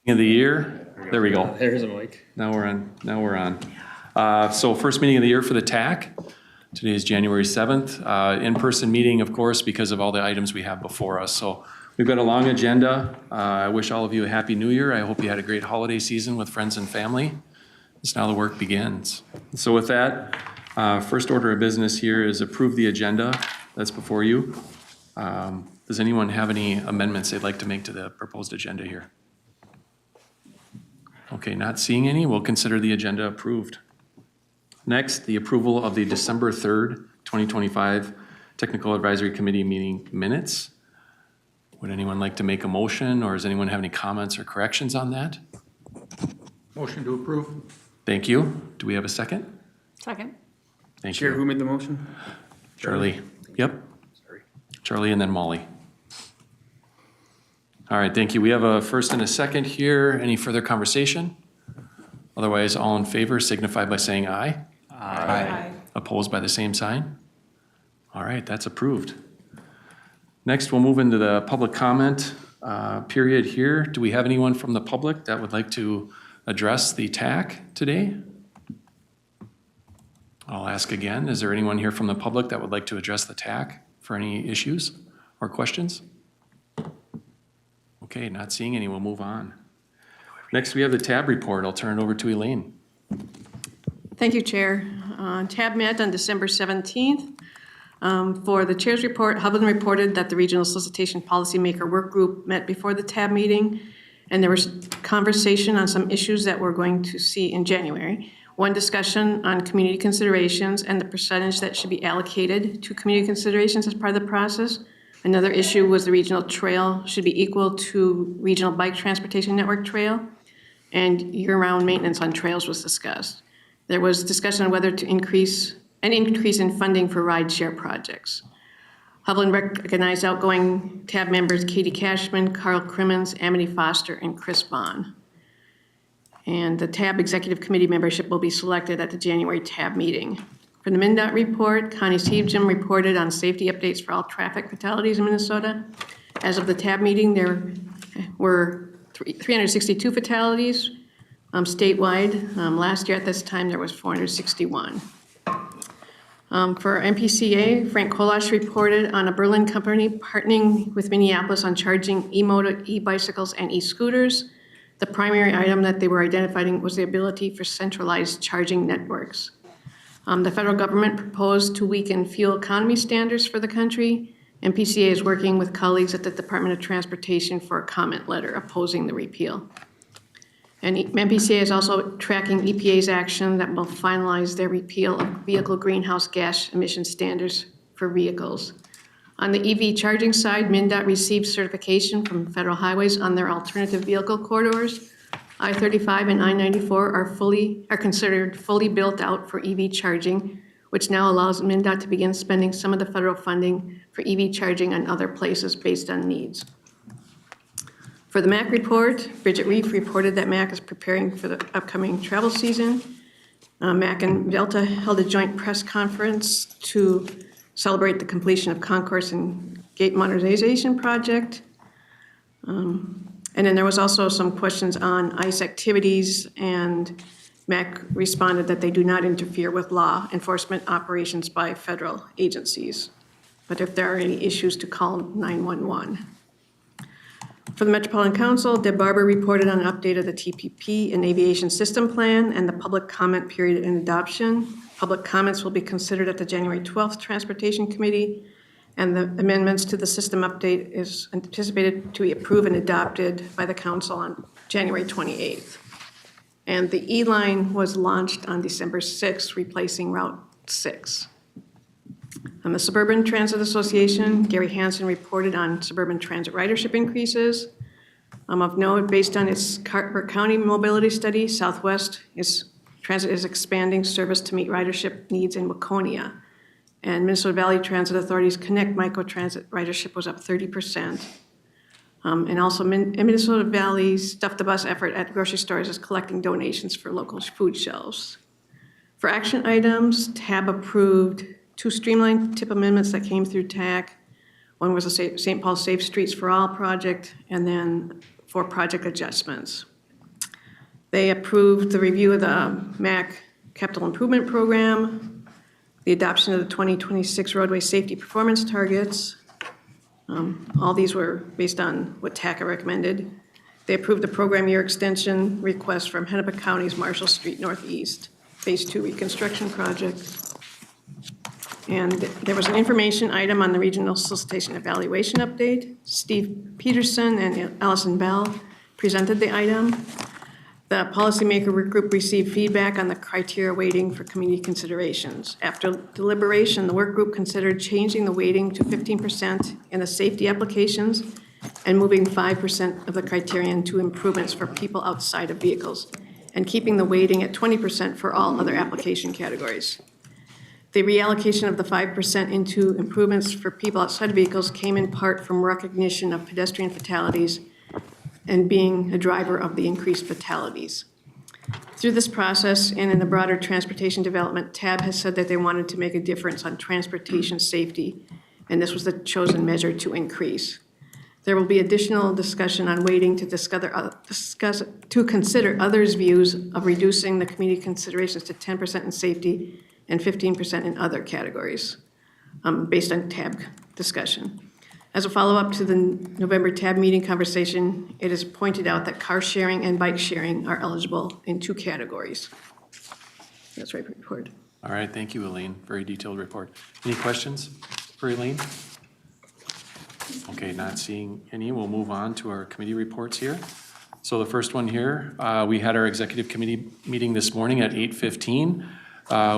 Of the year. There we go. There's a mic. Now we're on. So first meeting of the year for the TAC. Today is January 7th. In-person meeting, of course, because of all the items we have before us. So we've got a long agenda. I wish all of you a happy new year. I hope you had a great holiday season with friends and family. It's now the work begins. So with that, first order of business here is approve the agenda that's before you. Does anyone have any amendments they'd like to make to the proposed agenda here? Okay, not seeing any, we'll consider the agenda approved. Next, the approval of the December 3rd, 2025 Technical Advisory Committee meeting minutes. Would anyone like to make a motion, or does anyone have any comments or corrections on that? Motion to approve. Thank you. Do we have a second? Second. Thank Chair, you. who made the motion? Charlie. Yep. Sorry. Charlie and then Molly. All right, thank you. We have a first and a second here. Any further conversation? Otherwise, all in favor signify by saying aye. Aye. Opposed by the same sign? All right, that's approved. Next, we'll move into the public comment period here. Do we have anyone from the public that would like to address the TAC today? I'll ask again. Is there anyone here from the public that would like to address the TAC for any issues or questions? Okay, not seeing any, we'll move on. Next, we have the TAB report. I'll turn it over to Elaine. Thank you, Chair. TAB met on December 17th. For the Chair's report, Hovland reported that the Regional Solicitation Policymaker Work Group met before the TAB meeting, and there was conversation on some issues that we're going to see in January. One discussion on community considerations and the percentage that should be allocated to community considerations as part of the process. Another issue was the regional trail should be equal to regional bike transportation network trail, and year-round maintenance on trails was discussed. There was discussion on whether to increase in funding for rideshare projects. Hovland recognized outgoing TAB members Katie Cashman, Carl Crimmins, Amity Foster, and Chris Bond. And the TAB Executive Committee membership will be selected at the January TAB meeting. For the MnDOT report, Connie Siebjim reported on safety updates for all traffic fatalities in Minnesota. As of the TAB meeting, there were 362 fatalities statewide. Last year at this time, there was 461. For MPCA, Frank Kolash reported on a Berlin company partnering with Minneapolis on charging e-motor, e-bicycles, and e-scooters. The primary item that they were identifying was the ability for centralized charging networks. The federal government proposed to weaken fuel economy standards for the country. MPCA is working with colleagues at the Department of Transportation for a comment letter opposing the repeal. And MPCA is also tracking EPA's action that will finalize their repeal of vehicle greenhouse gas emission standards for vehicles. On the EV charging side, MnDOT received certification from federal highways on their alternative vehicle corridors. I-35 and I-94 are considered fully built out for EV charging, which now allows MnDOT to begin spending some of the federal funding for EV charging on other places based on needs. For the MAC report, Bridget Reef reported that MAC is preparing for the upcoming travel season. MAC and Delta held a joint press conference to celebrate the completion of concourse and gate modernization project. And then there was also some questions on ICE activities, and MAC responded that they do not interfere with law enforcement operations by federal agencies, but if there are any issues, to call 911. For the Metropolitan Council, Deb Barber reported on an update of the TPP and aviation system plan and the public comment period and adoption. Public comments will be considered at the January 12th Transportation Committee, and the amendments to the system update is anticipated to be approved and adopted by the council on January 28th. And the E-line was launched on December 6th, replacing Route 6. On the Suburban Transit Association, Gary Hansen reported on suburban transit ridership increases. Of note, based on its Carver County mobility study, Southwest Transit is expanding service to meet ridership needs in Waconia. And Minnesota Valley Transit Authority's Connect Microtransit ridership was up 30%. And also Minnesota Valley's Stuff the Bus effort at grocery stores is collecting donations for local food shelves. For action items, TAB approved 2 streamlined tip amendments that came through TAC. One was a St. Paul Safe Streets for All project, and then 4 project adjustments. They approved the review of the MAC Capital Improvement Program, the adoption of the 2026 roadway safety performance targets. All these were based on what TACA recommended. They approved the program year extension request from Hennepin County's Marshall Street Northeast Phase 2 reconstruction project. And there was an information item on the regional solicitation evaluation update. Steve Peterson and Allison Bell presented the item. The policymaker work group received feedback on the criteria weighting for community considerations. After deliberation, the work group considered changing the weighting to 15% in the safety applications and moving 5% of the criterion to improvements for people outside of vehicles, and keeping the weighting at 20% for all other application categories. The reallocation of the 5% into improvements for people outside of vehicles came in part from recognition of pedestrian fatalities and being a driver of the increased fatalities. Through this process and in the broader transportation development, TAB has said that they wanted to make a difference on transportation safety, and this was the chosen measure to increase. There will be additional discussion on weighting to consider others' views of reducing the community considerations to 10% in safety and 15% in other categories, based on TAB discussion. As a follow-up to the November TAB meeting conversation, it is pointed out that car sharing and bike sharing are eligible in 2 categories. That's right, report. All right, thank you, Elaine. Very detailed report. Any questions for Elaine? Okay, not seeing any. We'll move on to our committee reports here. So the first one here, we had our executive committee meeting this morning at 8:15.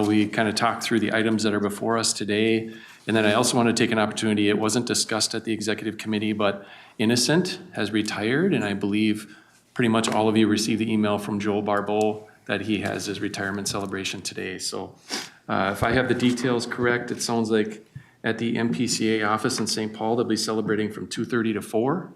We kind of talked through the items that are before us today. And then I also want to take an opportunity, it wasn't discussed at the executive committee, but Innocent has retired, and I believe pretty much all of you received the email from Joel Barbeau that he has his retirement celebration today. So if I have the details correct, it sounds like at the MPCA office in St. Paul, they'll be celebrating from 2:30 to 4.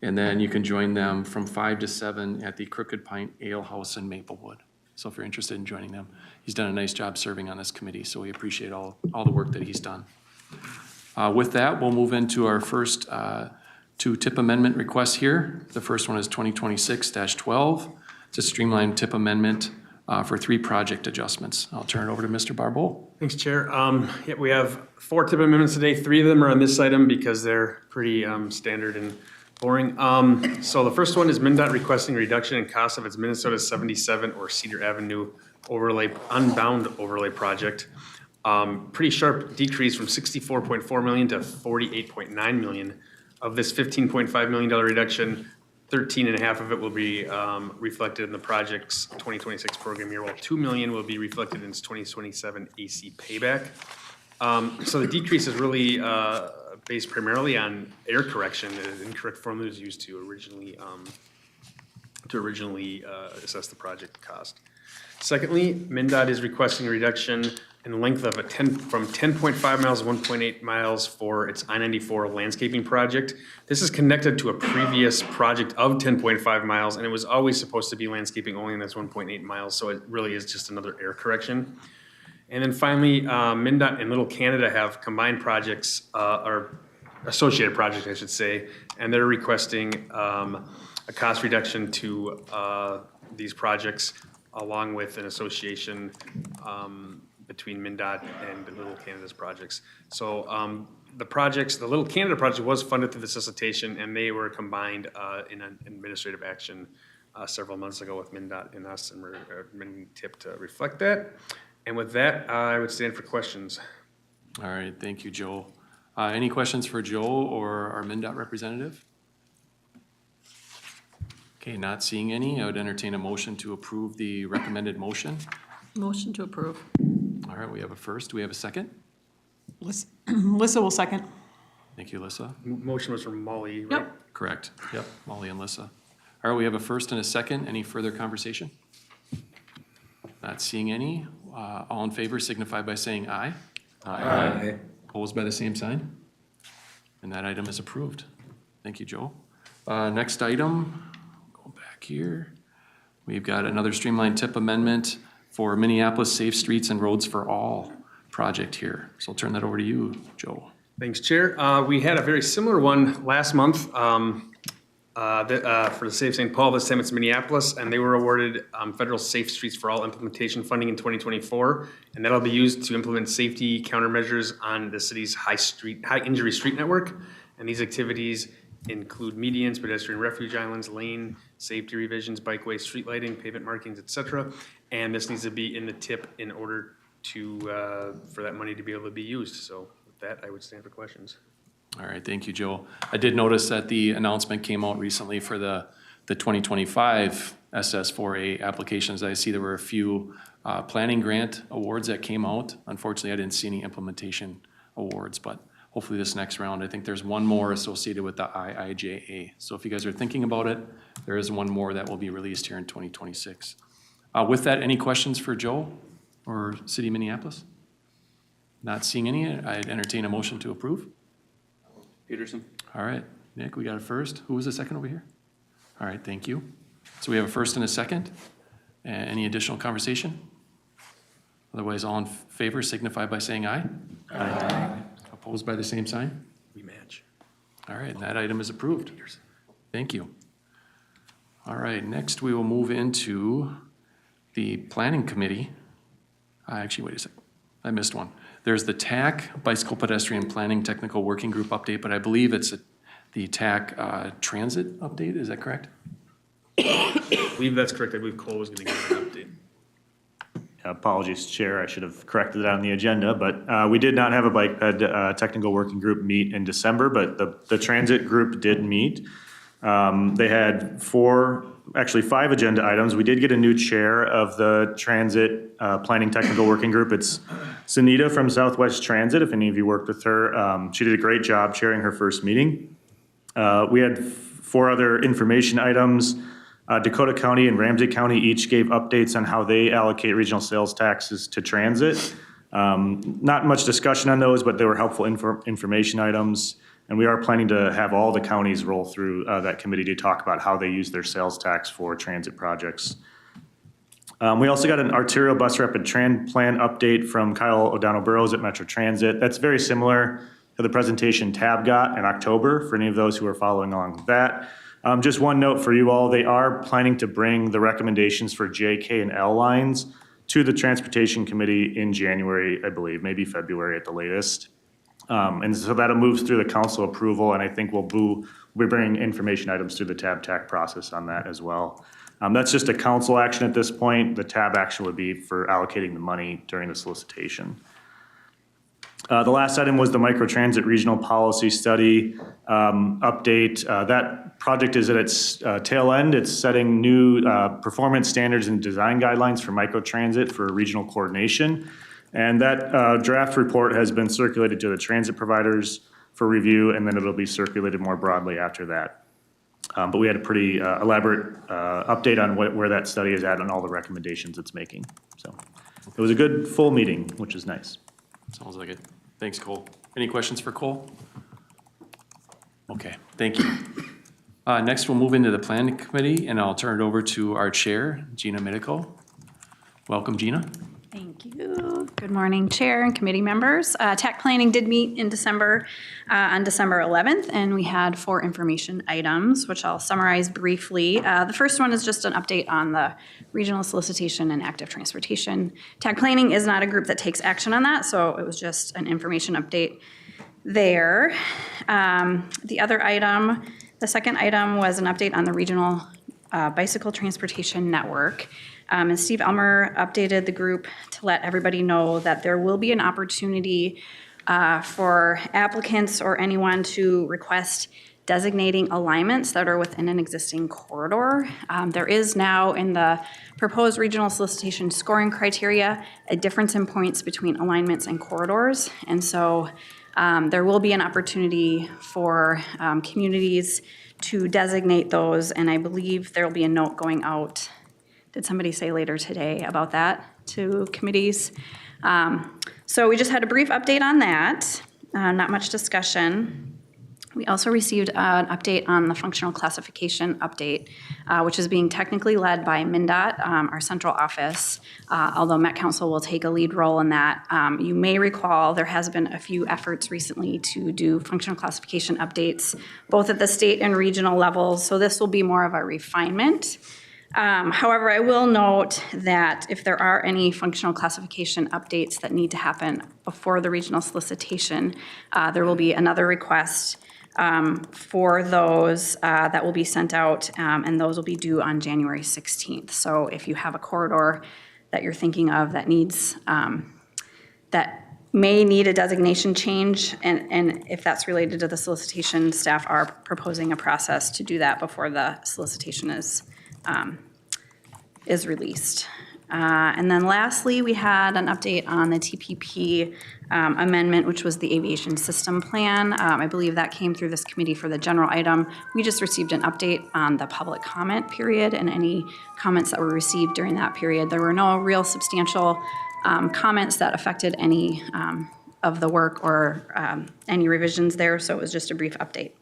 And then you can join them from 5 to 7 at the Crooked Pint Ale House in Maplewood. So if you're interested in joining them, he's done a nice job serving on this committee, so we appreciate all the work that he's done. With that, we'll move into our first 2 tip amendment requests here. The first one is 2026-12. It's a streamlined tip amendment for 3 project adjustments. I'll turn it over to Mr. Barbeau. Thanks, Chair. Yeah, we have 4 tip amendments today. 3 of them are on this item because they're pretty standard and boring. So the first one is MnDOT requesting a reduction in cost of its Minnesota 77 or Cedar Avenue overlay, unbound overlay project. Pretty sharp decrease from $64.4 million to $48.9 million. Of this $15.5 million reduction, 13.5 of it will be reflected in the project's 2026 program year, while $2 million will be reflected in its 2027 AC payback. So the decrease is really based primarily on error correction. The incorrect formula was used to originally assess the project cost. Secondly, MnDOT is requesting a reduction in the length of from 10.5 miles to 1.8 miles for its I-94 landscaping project. This is connected to a previous project of 10.5 miles, and it was always supposed to be landscaping only, and that's 1.8 miles, so it really is just another error correction. And then finally, MnDOT and Little Canada have combined projects, or associated projects, I should say, and they're requesting a cost reduction to these projects, along with an association between MnDOT and the Little Canada's projects. So the Little Canada project was funded through the solicitation, and they were combined in an administrative action several months ago with MnDOT and us, and we're tipped to reflect that. And with that, I would stand for questions. All right, thank you, Joel. Any questions for Joel or our MnDOT representative? Okay, not seeing any. I would entertain a motion to approve the recommended motion. Motion to approve. All right, we have a first. Do we have a second? Lissa will second. Thank you, Lissa. Motion was from Molly, right? Yep. Correct. Yep, Molly and Lissa. All right, we have a first and a second. Any further conversation? Not seeing any. All in favor signify by saying aye. Aye. Opposed by the same sign? And that item is approved. Thank you, Joel. Next item, go back here. We've got another streamlined tip amendment for Minneapolis Safe Streets and Roads for All project here. So I'll turn that over to you, Joe. Thanks, Chair. We had a very similar one last month. For the Save St. Paul, this time it's Minneapolis, and they were awarded federal Safe Streets for All implementation funding in 2024, and that'll be used to implement safety countermeasures on the city's high injury street network. And these activities include medians, pedestrian refuge islands, lane safety revisions, bikeways, street lighting, pavement markings, etc. And this needs to be in the tip in order to for that money to be able to be used. So with that, I would stand for questions. All right, thank you, Joe. I did notice that the announcement came out recently for the 2025 SS4A applications. I see there were a few planning grant awards that came out. Unfortunately, I didn't see any implementation awards, but hopefully this next round, I think there's one more associated with the IIJA. So if you guys are thinking about it, there is one more that will be released here in 2026. With that, any questions for Joe or City of Minneapolis? Not seeing any, I'd entertain a motion to approve. Peterson. All right, Nick, we got a first. Who was the second over here? All right, thank you. So we have a first and a second. Any additional conversation? Otherwise, all in favor signify by saying aye. Aye. Opposed by the same sign? We match. All right, and that item is approved. Thank you. All right, next we will move into the Planning Committee. Actually, wait a second. I missed one. There's the TAC, Bicycle Pedestrian Planning Technical Working Group update, but I believe it's the TAC Transit update. Is that correct? I believe that's correct. I believe Cole was going to give an update. Apologies, Chair, I should have corrected that on the agenda, but we did not have a bike ped technical working group meet in December, but the transit group did meet. They had 5 agenda items. We did get a new chair of the transit planning technical working group. It's Sunita from Southwest Transit, if any of you worked with her. She did a great job chairing her first meeting. We had 4 other information items. Dakota County and Ramsey County each gave updates on how they allocate regional sales taxes to transit. Not much discussion on those, but they were helpful information items. And we are planning to have all the counties roll through that committee to talk about how they use their sales tax for transit projects. We also got an arterial bus rapid tran plan update from Kyle O'Donnell Burrows at Metro Transit. That's very similar to the presentation Tab got in October for any of those who are following along with that. Just one note for you all, they are planning to bring the recommendations for J, K, and L lines to the Transportation Committee in January, I believe, maybe February at the latest. And so that'll move through the council approval, and I think we'll be bringing information items through the TAB TAC process on that as well. That's just a council action at this point. The TAB action would be for allocating the money during the solicitation. The last item was the microtransit regional policy study update. That project is at its tail end. It's setting new performance standards and design guidelines for microtransit for regional coordination. And that draft report has been circulated to the transit providers for review, and then it'll be circulated more broadly after that. But we had a pretty elaborate update on where that study is at and all the recommendations it's making. So it was a good full meeting, which is nice. Sounds like it. Thanks, Cole. Any questions for Cole? Okay, thank you. Next, we'll move into the Planning Committee, and I'll turn it over to our chair, Gina Medico. Welcome, Gina. Thank you. Good morning, Chair and committee members. TAC Planning did meet in December, on December 11th, and we had 4 information items, which I'll summarize briefly. The first one is just an update on the regional solicitation and active transportation. TAC Planning is not a group that takes action on that, so it was just an information update there. The other item, the second item was an update on the regional bicycle transportation network. And Steve Elmer updated the group to let everybody know that there will be an opportunity for applicants or anyone to request designating alignments that are within an existing corridor. There is now in the proposed regional solicitation scoring criteria a difference in points between alignments and corridors. And so there will be an opportunity for communities to designate those, and I believe there will be a note going out. Did somebody say later today about that to committees? So we just had a brief update on that, not much discussion. We also received an update on the functional classification update, which is being technically led by MnDOT, our central office, although Met Council will take a lead role in that. You may recall there has been a few efforts recently to do functional classification updates, both at the state and regional levels, so this will be more of a refinement. However, I will note that if there are any functional classification updates that need to happen before the regional solicitation, there will be another request for those that will be sent out, and those will be due on January 16th. So if you have a corridor that you're thinking of that needs, that may need a designation change, and if that's related to the solicitation, staff are proposing a process to do that before the solicitation is released. And then lastly, we had an update on the TPP amendment, which was the aviation system plan. I believe that came through this committee for the general item. We just received an update on the public comment period and any comments that were received during that period. There were no real substantial comments that affected any of the work or any revisions there, so it was just a brief update.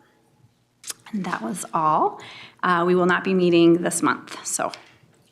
And that was all. We will not be meeting this month, so.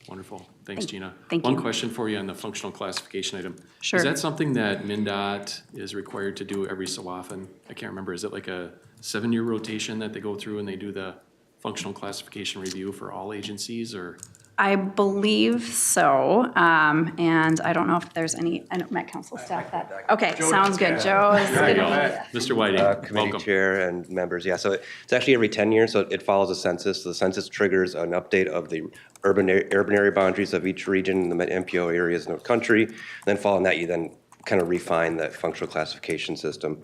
Wonderful. Thanks, Gina. Thank you. One question for you on the functional classification item. Sure. Is that something that MnDOT is required to do every so often? I can't remember. Is it like a 7-year rotation that they go through and they do the functional classification review for all agencies, or? I believe so, and I don't know if there's any, I know Met Council staff that, okay, sounds good. Joe is There you go. gonna Mr. Whiting, Committee welcome. chair and members, yeah, so it's actually every 10 years, so it follows the census. So the census triggers an update of the urban area boundaries of each region, the MPO areas in the country. Then following that, you then kind of refine the functional classification system.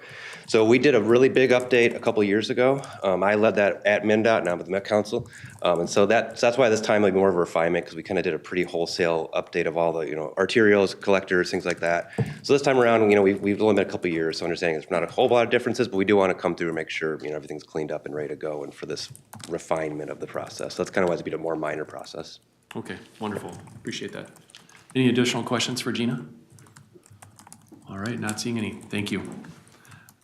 So we did a really big update a couple years ago. I led that at MnDOT, now with the Met Council. And so that's why this time might be more of a refinement, because we kind of did a pretty wholesale update of all the, arterials, collectors, things like that. So this time around, we've only been a couple years, so understanding there's not a whole lot of differences, but we do want to come through and make sure, everything's cleaned up and ready to go, and for this refinement of the process. So that's kind of why it's been a more minor process. Okay, wonderful. Appreciate that. Any additional questions for Gina? All right, not seeing any. Thank you.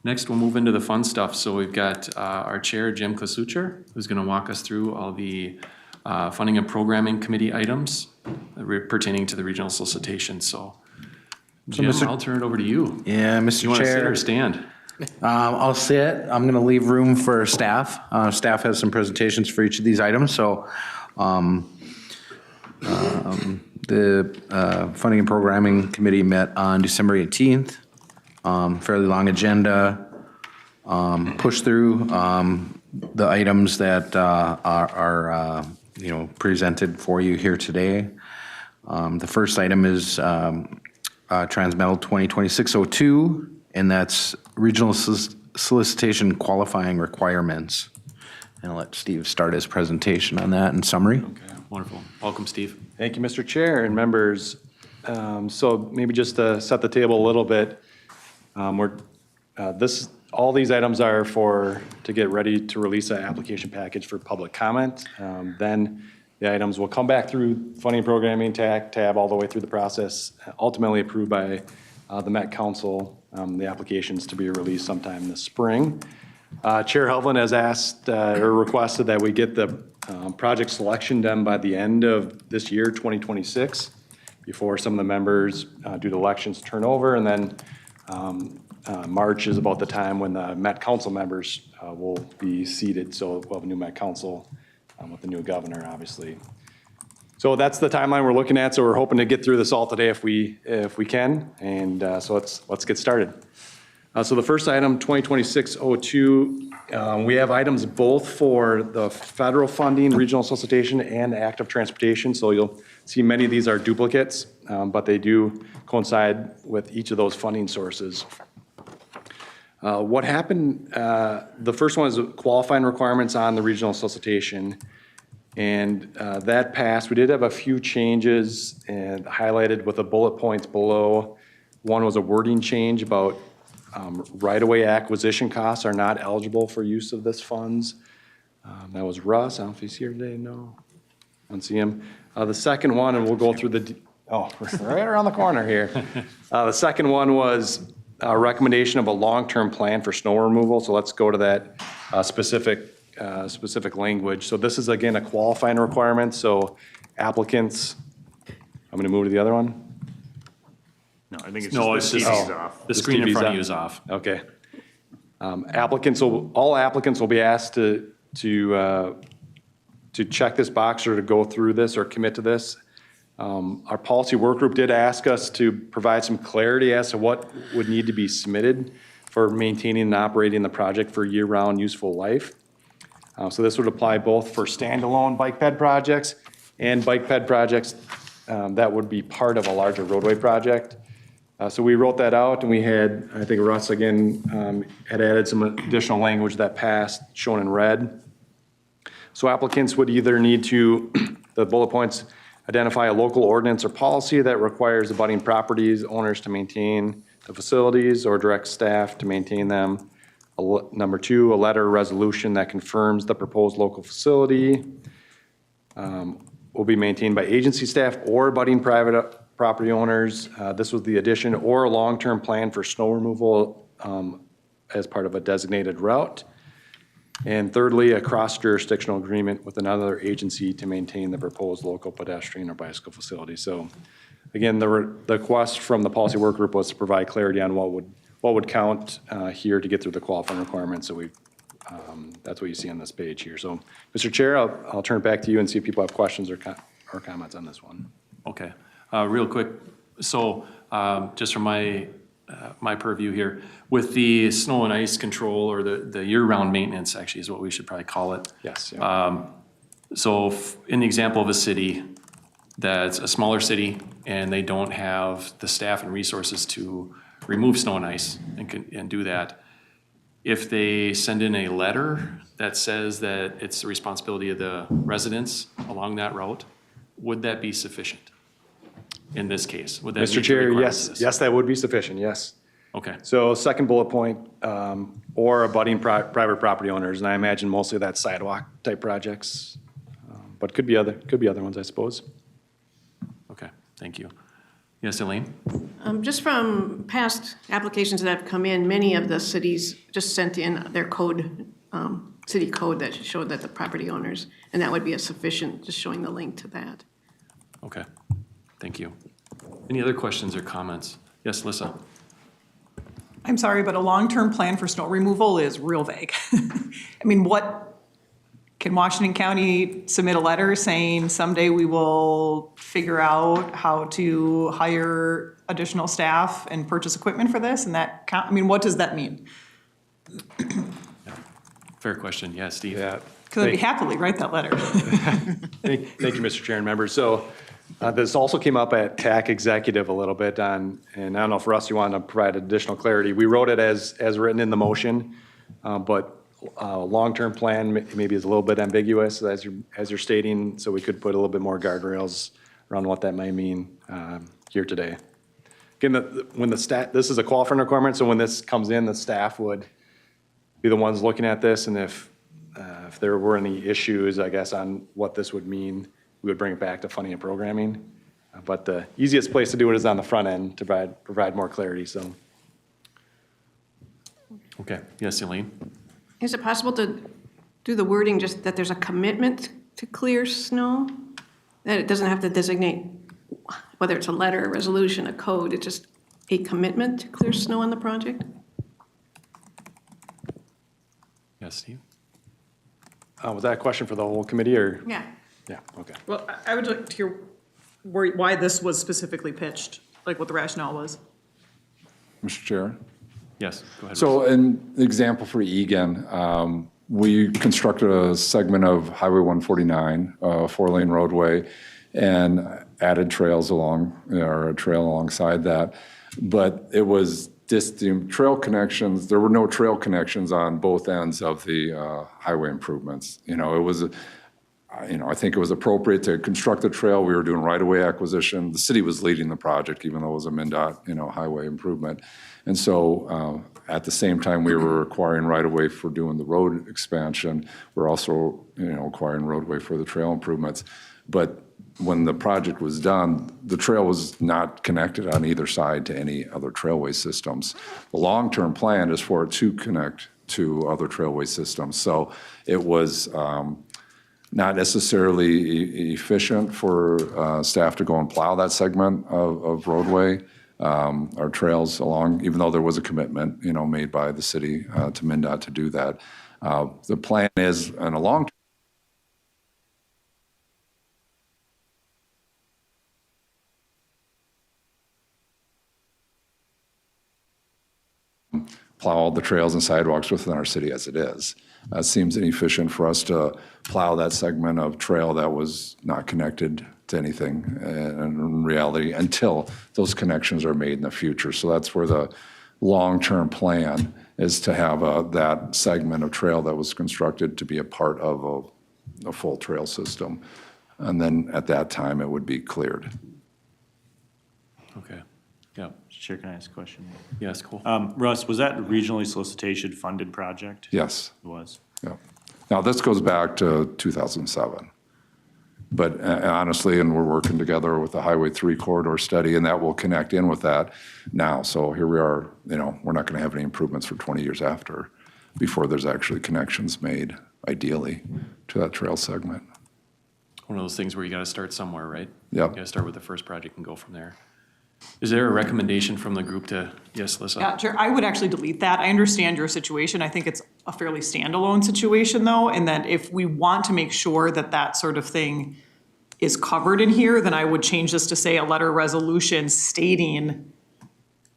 Next, we'll move into the fun stuff. So we've got our chair, Jim Klasucher, who's going to walk us through all the funding and programming committee items pertaining to the regional solicitation. So Jim, I'll turn it over to you. Yeah, Mr. You want to sit Chair. or stand? I'll sit. I'm going to leave room for staff. Staff has some presentations for each of these items, so the Funding and Programming Committee met on December 18th. Fairly long agenda. Pushed through the items that are presented for you here today. The first item is Transmetal 2026-02, and that's regional solicitation qualifying requirements. And I'll let Steve start his presentation on that in summary. Okay, wonderful. Welcome, Steve. Thank you, Mr. Chair and members. So maybe just to set the table a little bit, all these items are to get ready to release an application package for public comment. Then the items will come back through funding and programming tab all the way through the process, ultimately approved by the Met Council, the applications to be released sometime this spring. Chair Hovland has asked or requested that we get the project selection done by the end of this year, 2026, before some of the members due to elections turn over, and then March is about the time when the Met Council members will be seated, so we'll have a new Met Council with the new governor, obviously. So that's the timeline we're looking at, so we're hoping to get through this all today if we can, and so let's get started. So the first item, 2026-02, we have items both for the federal funding, regional solicitation, and active transportation. So you'll see many of these are duplicates, but they do coincide with each of those funding sources. What happened, the first one is qualifying requirements on the regional solicitation. And that passed. We did have a few changes and highlighted with the bullet points below. One was a wording change about right-of-way acquisition costs are not eligible for use of this funds. That was Russ. I don't know if he's here today. No, I don't see him. The second one, and we'll go through we're right around the corner here. The second one was a recommendation of a long-term plan for snow removal. So let's go to that specific language. So this is, again, a qualifying requirement. So applicants, I'm going to move to the other one. No, I think it's No, just it's the just, TV's off. the screen in front of you is off. Okay. All applicants will be asked to check this box or to go through this or commit to this. Our policy work group did ask us to provide some clarity as to what would need to be submitted for maintaining and operating the project for year-round useful life. So this would apply both for standalone bike ped projects and bike ped projects that would be part of a larger roadway project. So we wrote that out, and we had, I think Russ again had added some additional language that passed, shown in red. So applicants would either need to, the bullet points, identify a local ordinance or policy that requires abutting properties owners to maintain the facilities or direct staff to maintain them. Number 2, a letter or resolution that confirms the proposed local facility will be maintained by agency staff or abutting private property owners. This was the addition, or a long-term plan for snow removal as part of a designated route. And thirdly, a cross-jurisdictional agreement with another agency to maintain the proposed local pedestrian or bicycle facility. So again, the request from the policy work group was to provide clarity on what would count here to get through the qualifying requirements. So that's what you see on this page here. So Mr. Chair, I'll turn it back to you and see if people have questions or comments on this one. Okay, real quick. So just from my purview here, with the snow and ice control, or the year-round maintenance, actually is what we should probably call it. Yes. Yeah. So in the example of a city that's a smaller city and they don't have the staff and resources to remove snow and ice and do that, if they send in a letter that says that it's the responsibility of the residents along that route, would that be sufficient in this case? Would that Mr. meet the Chair, requirements of this? yes, that would be sufficient, yes. Okay, So second bullet point, or abutting private property owners, and I imagine mostly that's sidewalk type projects, but could be other ones, I suppose. okay, thank you. Yes, Elaine? Just from past applications that have come in, many of the cities just sent in their code, city code that showed that the property owners, and that would be a sufficient, just showing the link to that. Okay, thank you. Any other questions or comments? Yes, Lissa? I'm sorry, but a long-term plan for snow removal is real vague. I mean, can Washington County submit a letter saying someday we will figure out how to hire additional staff and purchase equipment for this? And I mean, what does that mean? Fair question. Yeah, Steve? Yeah. Because I'd be happily write that letter. Thank you, Mr. Chair and members. So this also came up at TAC Executive a little bit on, and I don't know if Russ, you want to provide additional clarity. We wrote it as written in the motion, but long-term plan maybe is a little bit ambiguous as you're stating, so we could put a little bit more guardrails around what that might mean here today. Again, this is a qualifying requirement, so when this comes in, the staff would be the ones looking at this, and if there were any issues, I guess, on what this would mean, we would bring it back to funding and programming. But the easiest place to do it is on the front end to provide more clarity, so. Okay, yes, Elaine? Is it possible to do the wording just that there's a commitment to clear snow? That it doesn't have to designate whether it's a letter, a resolution, a code, it's just a commitment to clear snow on the project? Yes, Steve? Was that a question for the whole committee, or? Yeah. Yeah, okay. Well, I would like to hear why this was specifically pitched, like what the rationale was. Mr. Chair. Yes, go ahead. So an example for Egan, we constructed a segment of Highway 149, a 4-lane roadway, and added trails along, or a trail alongside that. But it was the trail connections, there were no trail connections on both ends of the highway improvements. It was, I think it was appropriate to construct a trail. We were doing right-of-way acquisition. The city was leading the project, even though it was a MnDOT, highway improvement. And so at the same time we were acquiring right-of-way for doing the road expansion, we're also, acquiring roadway for the trail improvements. But when the project was done, the trail was not connected on either side to any other trailway systems. The long-term plan is for it to connect to other trailway systems. So it was not necessarily efficient for staff to go and plow that segment of roadway or trails along, even though there was a commitment, made by the city to MnDOT to do that. The plan is, in a long plow all the trails and sidewalks within our city as it is. It seems inefficient for us to plow that segment of trail that was not connected to anything in reality until those connections are made in the future. So that's where the long-term plan is, to have that segment of trail that was constructed to be a part of a full trail system. And then at that time, it would be cleared. Okay, yeah, Chair, can I ask a question? yes, cool. Russ, was that a regionally solicitation-funded project? Yes. It was. Yeah. Now, this goes back to 2007. But honestly, and we're working together with the Highway 3 corridor study, and that will connect in with that now. So here we are, we're not going to have any improvements for 20 years after, before there's actually connections made, ideally, to that trail segment. One of those things where you got to start somewhere, right? Yep. You got to start with the first project and go from there. Is there a recommendation from the group to, yes, Alyssa? Yeah, Chair, I would actually delete that. I understand your situation. I think it's a fairly standalone situation, though, and that if we want to make sure that that sort of thing is covered in here, then I would change this to say a letter resolution stating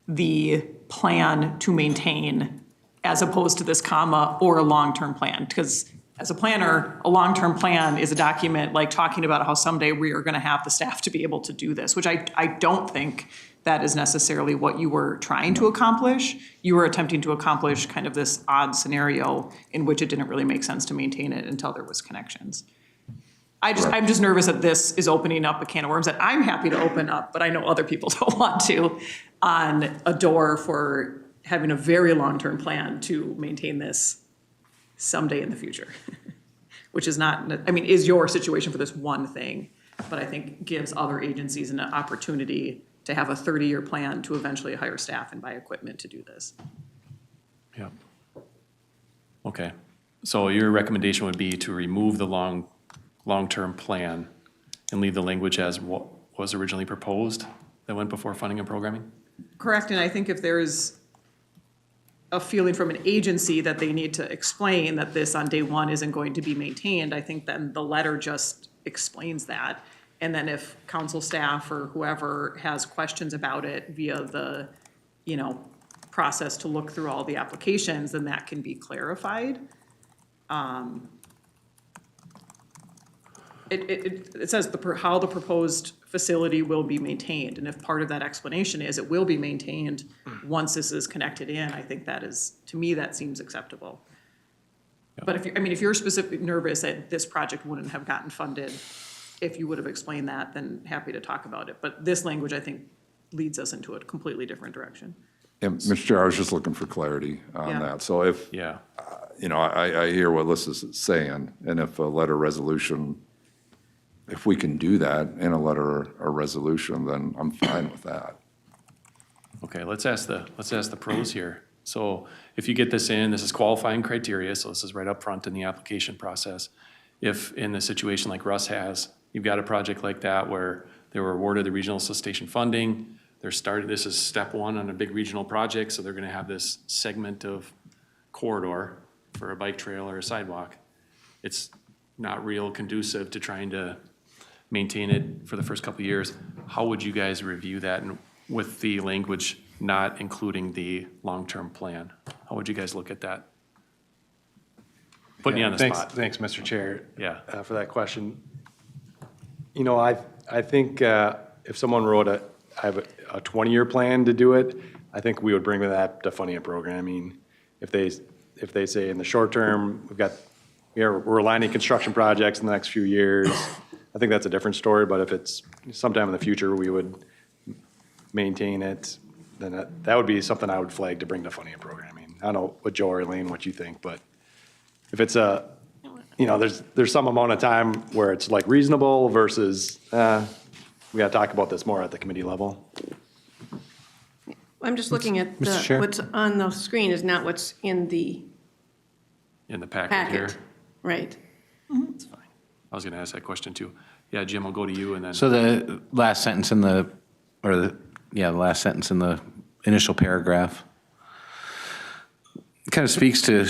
the plan to maintain, as opposed to this comma, or a long-term plan. Because as a planner, a long-term plan is a document like talking about how someday we are going to have the staff to be able to do this, which I don't think that is necessarily what you were trying to accomplish. You were attempting to accomplish kind of this odd scenario in which it didn't really make sense to maintain it until there was connections. I'm just nervous that this is opening up a can of worms that I'm happy to open up, but I know other people don't want to, on a door for having a very long-term plan to maintain this someday in the future, which is not, is your situation for this one thing, but I think gives other agencies an opportunity to have a 30-year plan to eventually hire staff and buy equipment to do this. Yeah. Okay, so your recommendation would be to remove the long-term plan and leave the language as what was originally proposed that went before funding and programming? Correct, and I think if there's a feeling from an agency that they need to explain that this on day one isn't going to be maintained, I think then the letter just explains that. And then if council staff or whoever has questions about it via the, process to look through all the applications, then that can be clarified. It says how the proposed facility will be maintained, and if part of that explanation is it will be maintained once this is connected in, I think that is, to me, that seems acceptable. But if you're specifically nervous that this project wouldn't have gotten funded, if you would have explained that, then happy to talk about it. But this language, I think, leads us into a completely different direction. Yeah, Mr. Chair, I was just looking for clarity on Yeah. that. So if, Yeah, I hear what Alyssa's saying, and if a letter resolution, if we can do that in a letter or resolution, then I'm fine with that. okay, let's ask the pros here. So if you get this in, this is qualifying criteria, so this is right up front in the application process. If in the situation like Russ has, you've got a project like that where they were awarded the regional solicitation funding, this is step one on a big regional project, so they're gonna have this segment of corridor for a bike trail or a sidewalk. It's not real conducive to trying to maintain it for the first couple of years. How would you guys review that, and with the language not including the long-term plan? How would you guys look at that? Putting you on the spot. Thanks, Mr. Chair. Yeah. For that question. I think if someone wrote a 20-year plan to do it, I think we would bring that to funding and programming. If they say in the short term, we're aligning construction projects in the next few years, I think that's a different story. But if it's sometime in the future, we would maintain it, then that would be something I would flag to bring to funding and programming. I don't know what Joe or Elaine, what you think, but if it's you know, there's some amount of time where it's like reasonable versus, we gotta talk about this more at the committee level. I'm just looking at Mr. Chair? what's on the screen is not what's in the In the packet here. packet. Right. That's fine. I was going to ask that question too. Yeah, Jim, I'll go to you and then. So the last sentence in the last sentence in the initial paragraph kind of speaks to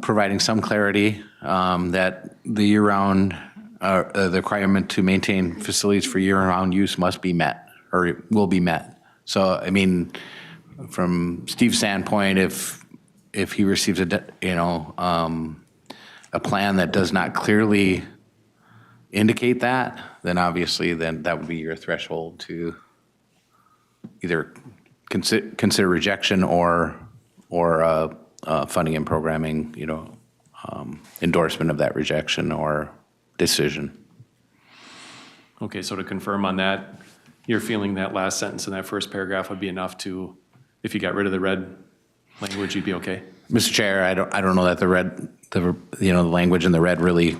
providing some clarity that the year-round, the requirement to maintain facilities for year-round use must be met or will be met. So, I mean, from Steve's standpoint, if he receives a plan that does not clearly indicate that, then obviously that would be your threshold to either consider rejection or funding and programming, endorsement of that rejection or decision. Okay, so to confirm on that, you're feeling that last sentence in that first paragraph would be enough to, if you got rid of the red language, you'd be okay? Mr. Chair, I don't know that the language in the red really,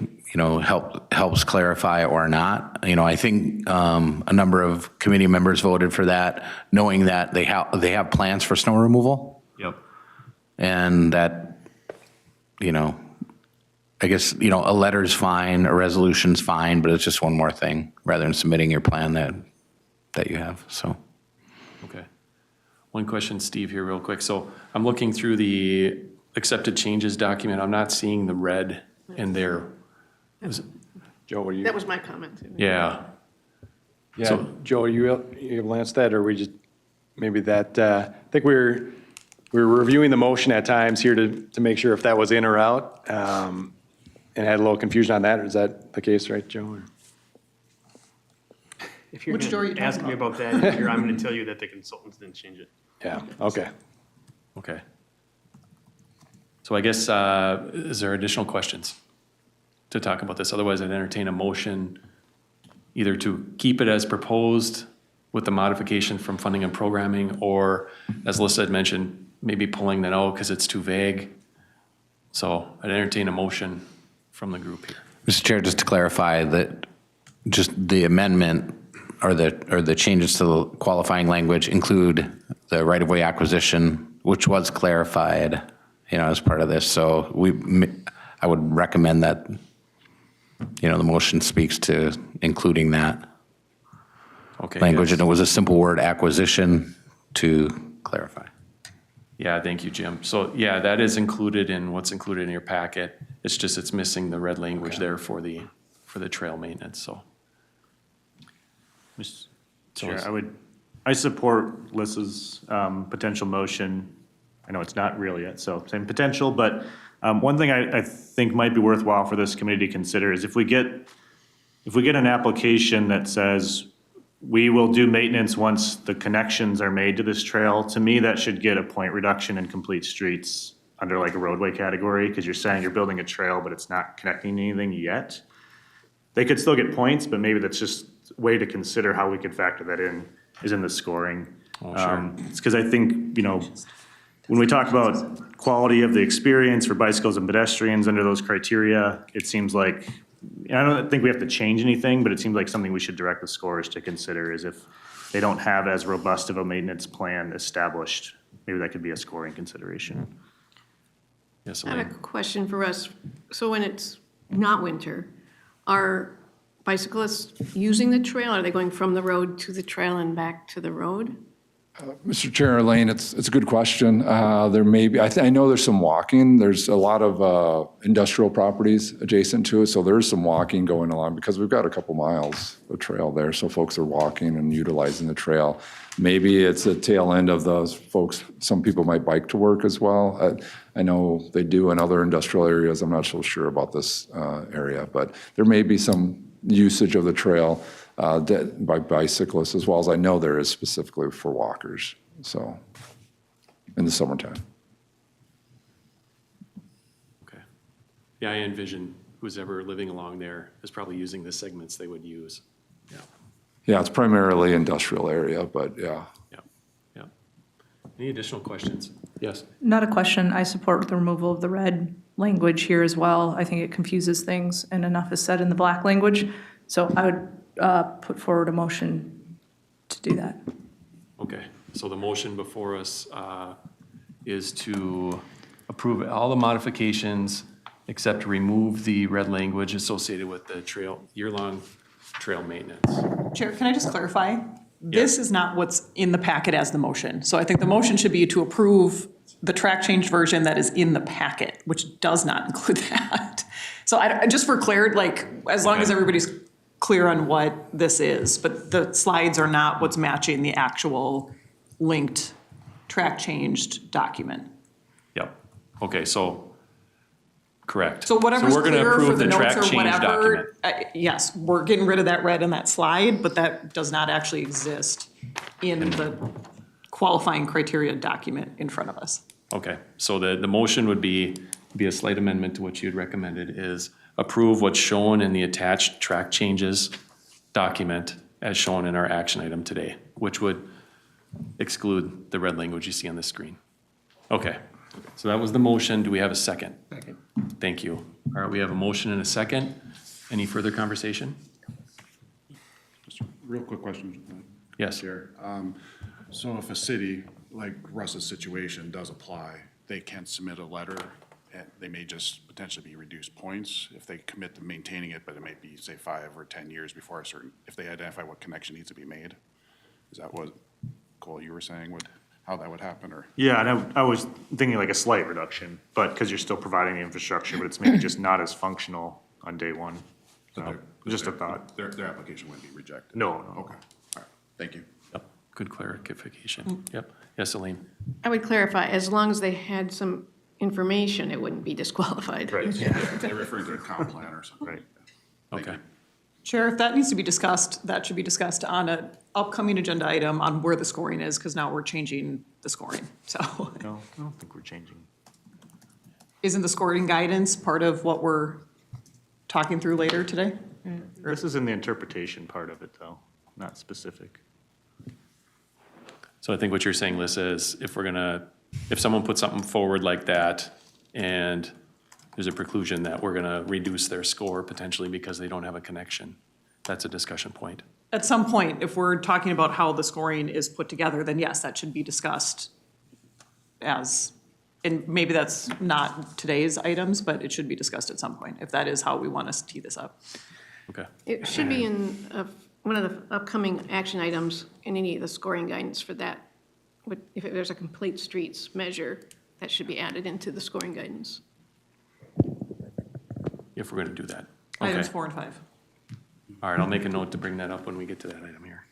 helps clarify or not. I think a number of committee members voted for that, knowing that they have plans for snow removal. Yep. And that, I guess, a letter's fine, a resolution's fine, but it's just one more thing rather than submitting your plan that you have, so. Okay. One question, Steve, here real quick. So I'm looking through the accepted changes document. I'm not seeing the red in there. Joe, were you? That was my comment. Yeah. Yeah, So- Joe, are you able to answer that, or we just, maybe that, I think we're reviewing the motion at times here to make sure if that was in or out, and had a little confusion on that. Is that the case, right, Joe? Or- If you're Which door are you gonna ask talking me about that, here, I'm gonna tell you that the consultants didn't change it. Yeah, okay. Okay. So I guess, is there additional questions to talk about this? Otherwise, I'd entertain a motion either to keep it as proposed with the modification from funding and programming, or as Alyssa had mentioned, maybe pulling that out because it's too vague. So I'd entertain a motion from the group here. Mr. Chair, just to clarify that just the amendment or the changes to the qualifying language include the right-of-way acquisition, which was clarified, as part of this. So I would recommend that, the motion speaks to including that Okay. language. yes. And it was a simple word, acquisition, to clarify. Yeah, thank you, Jim. So yeah, that is included in what's included in your packet. It's just, it's missing the red language there for the trail maintenance, so. Mr. So Chair, it's- I support Lissa's potential motion. I know it's not real yet, so same potential, but one thing I think might be worthwhile for this committee to consider is if we get an application that says we will do maintenance once the connections are made to this trail, to me, that should get a point reduction in complete streets under like a roadway category, because you're saying you're building a trail, but it's not connecting anything yet. They could still get points, but maybe that's just a way to consider how we could factor that in, is in the scoring. sure. It's because I think, when we talk about quality of the experience for bicycles and pedestrians under those criteria, it seems like, I don't think we have to change anything, but it seems like something we should direct the scorers to consider is if they don't have as robust of a maintenance plan established, maybe that could be a scoring consideration. Yes, I have Elaine. a question for us. So when it's not winter, are bicyclists using the trail? Are they going from the road to the trail and back to the road? Mr. Chair, Elaine, it's a good question. There may be, I know there's some walking. There's a lot of industrial properties adjacent to it, so there's some walking going along because we've got a couple miles of trail there, so folks are walking and utilizing the trail. Maybe it's a tail end of those folks. Some people might bike to work as well. I know they do in other industrial areas. I'm not so sure about this area, but there may be some usage of the trail by bicyclists, as well as I know there is specifically for walkers, so, in the summertime. Okay. Yeah, I envision who's ever living along there is probably using the segments they would use. Yeah, Yeah, it's primarily industrial area, but yeah. yeah, yeah. Any additional questions? Yes. Not a question. I support the removal of the red language here as well. I think it confuses things, and enough is said in the black language. So I would put forward a motion to do that. Okay, so the motion before us is to approve all the modifications except to remove the red language associated with the year-long trail maintenance. Chair, can I just clarify? This is not what's in the packet as the motion. So I think the motion should be to approve the track change version that is in the packet, which does not include that. So just for clarity, like, as long as everybody's clear on what this is, but the slides are not what's matching the actual linked track changed document. Yep, okay, so, correct. So whatever's we're gonna clear for approve the notes track or change document. whatever, yes, we're getting rid of that red in that slide, but that does not actually exist in the qualifying criteria document in front of us. Okay, so the motion would be a slight amendment to what you'd recommended, is approve what's shown in the attached track changes document as shown in our action item today, which would exclude the red language you see on the screen. Okay, so that was the motion. Do we have a second? Second. Thank you. All right, we have a motion and a second. Any further conversation? Just a real quick question. Yes. Chair. So if a city, like Russ's situation, does apply, they can submit a letter, and they may just potentially be reduced points if they commit to maintaining it, but it might be, say, 5 or 10 years before if they identify what connection needs to be made. Is that what, Cole, you were saying, how that would happen, or? Yeah, and I was thinking like a slight reduction, but because you're still providing the infrastructure, but it's maybe just not as functional on day one. So, just a thought. Their application wouldn't be rejected? No. Okay, all right, thank you. Yep, good clarification. Yep. Yes, Elaine? I would clarify, as long as they had some information, it wouldn't be disqualified. Right. They're referring to a comp plan or something. Right. Okay. Chair, if that needs to be discussed, that should be discussed on an upcoming agenda item on where the scoring is, because now we're changing the scoring, so. No, I don't think we're changing. Isn't the scoring guidance part of what we're talking through later today? This is in the interpretation part of it, though, not specific. So I think what you're saying, Lissa, is if someone puts something forward like that and there's a preclusion that we're gonna reduce their score potentially because they don't have a connection, that's a discussion point. At some point, if we're talking about how the scoring is put together, then yes, that should be discussed and maybe that's not today's items, but it should be discussed at some point, if that is how we want to tee this up. Okay. It should be in one of the upcoming action items in any of the scoring guidance for that. If there's a complete streets measure, that should be added into the scoring guidance. If we're gonna do that. Okay. Items 4 and 5. All right, I'll make a note to bring that up when we get to that item here.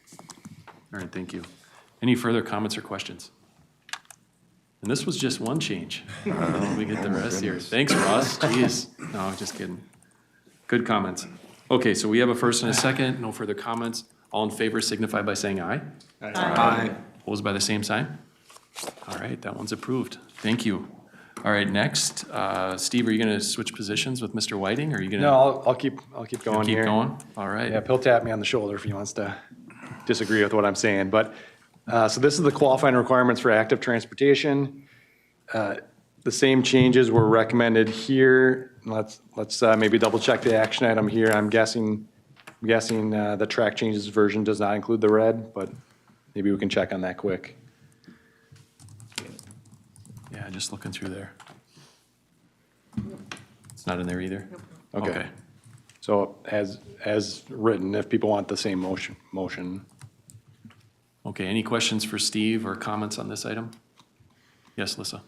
All right, thank you. Any further comments or questions? And this was just one change. We get the rest here. Thanks, Ross. Jeez. No, just kidding. Good comments. Okay, so we have a first and a second. No further comments. All in favor signify by saying aye. Aye. Opposed by the same sign? All right, that one's approved. Thank you. All right, next, Steve, are you gonna switch positions with Mr. Whiting, or are you gonna? No, I'll keep going here. Keep going? All right. Yeah, he'll tap me on the shoulder if he wants to disagree with what I'm saying. But, so this is the qualifying requirements for active transportation. The same changes were recommended here. Let's maybe double check the action item here. I'm guessing the track changes version does not include the red, but maybe we can check on that quick. Yeah, just looking through there. It's not in there either? Okay. So as written, if people want the same motion. Okay, any questions for Steve or comments on this item? Yes, Lissa?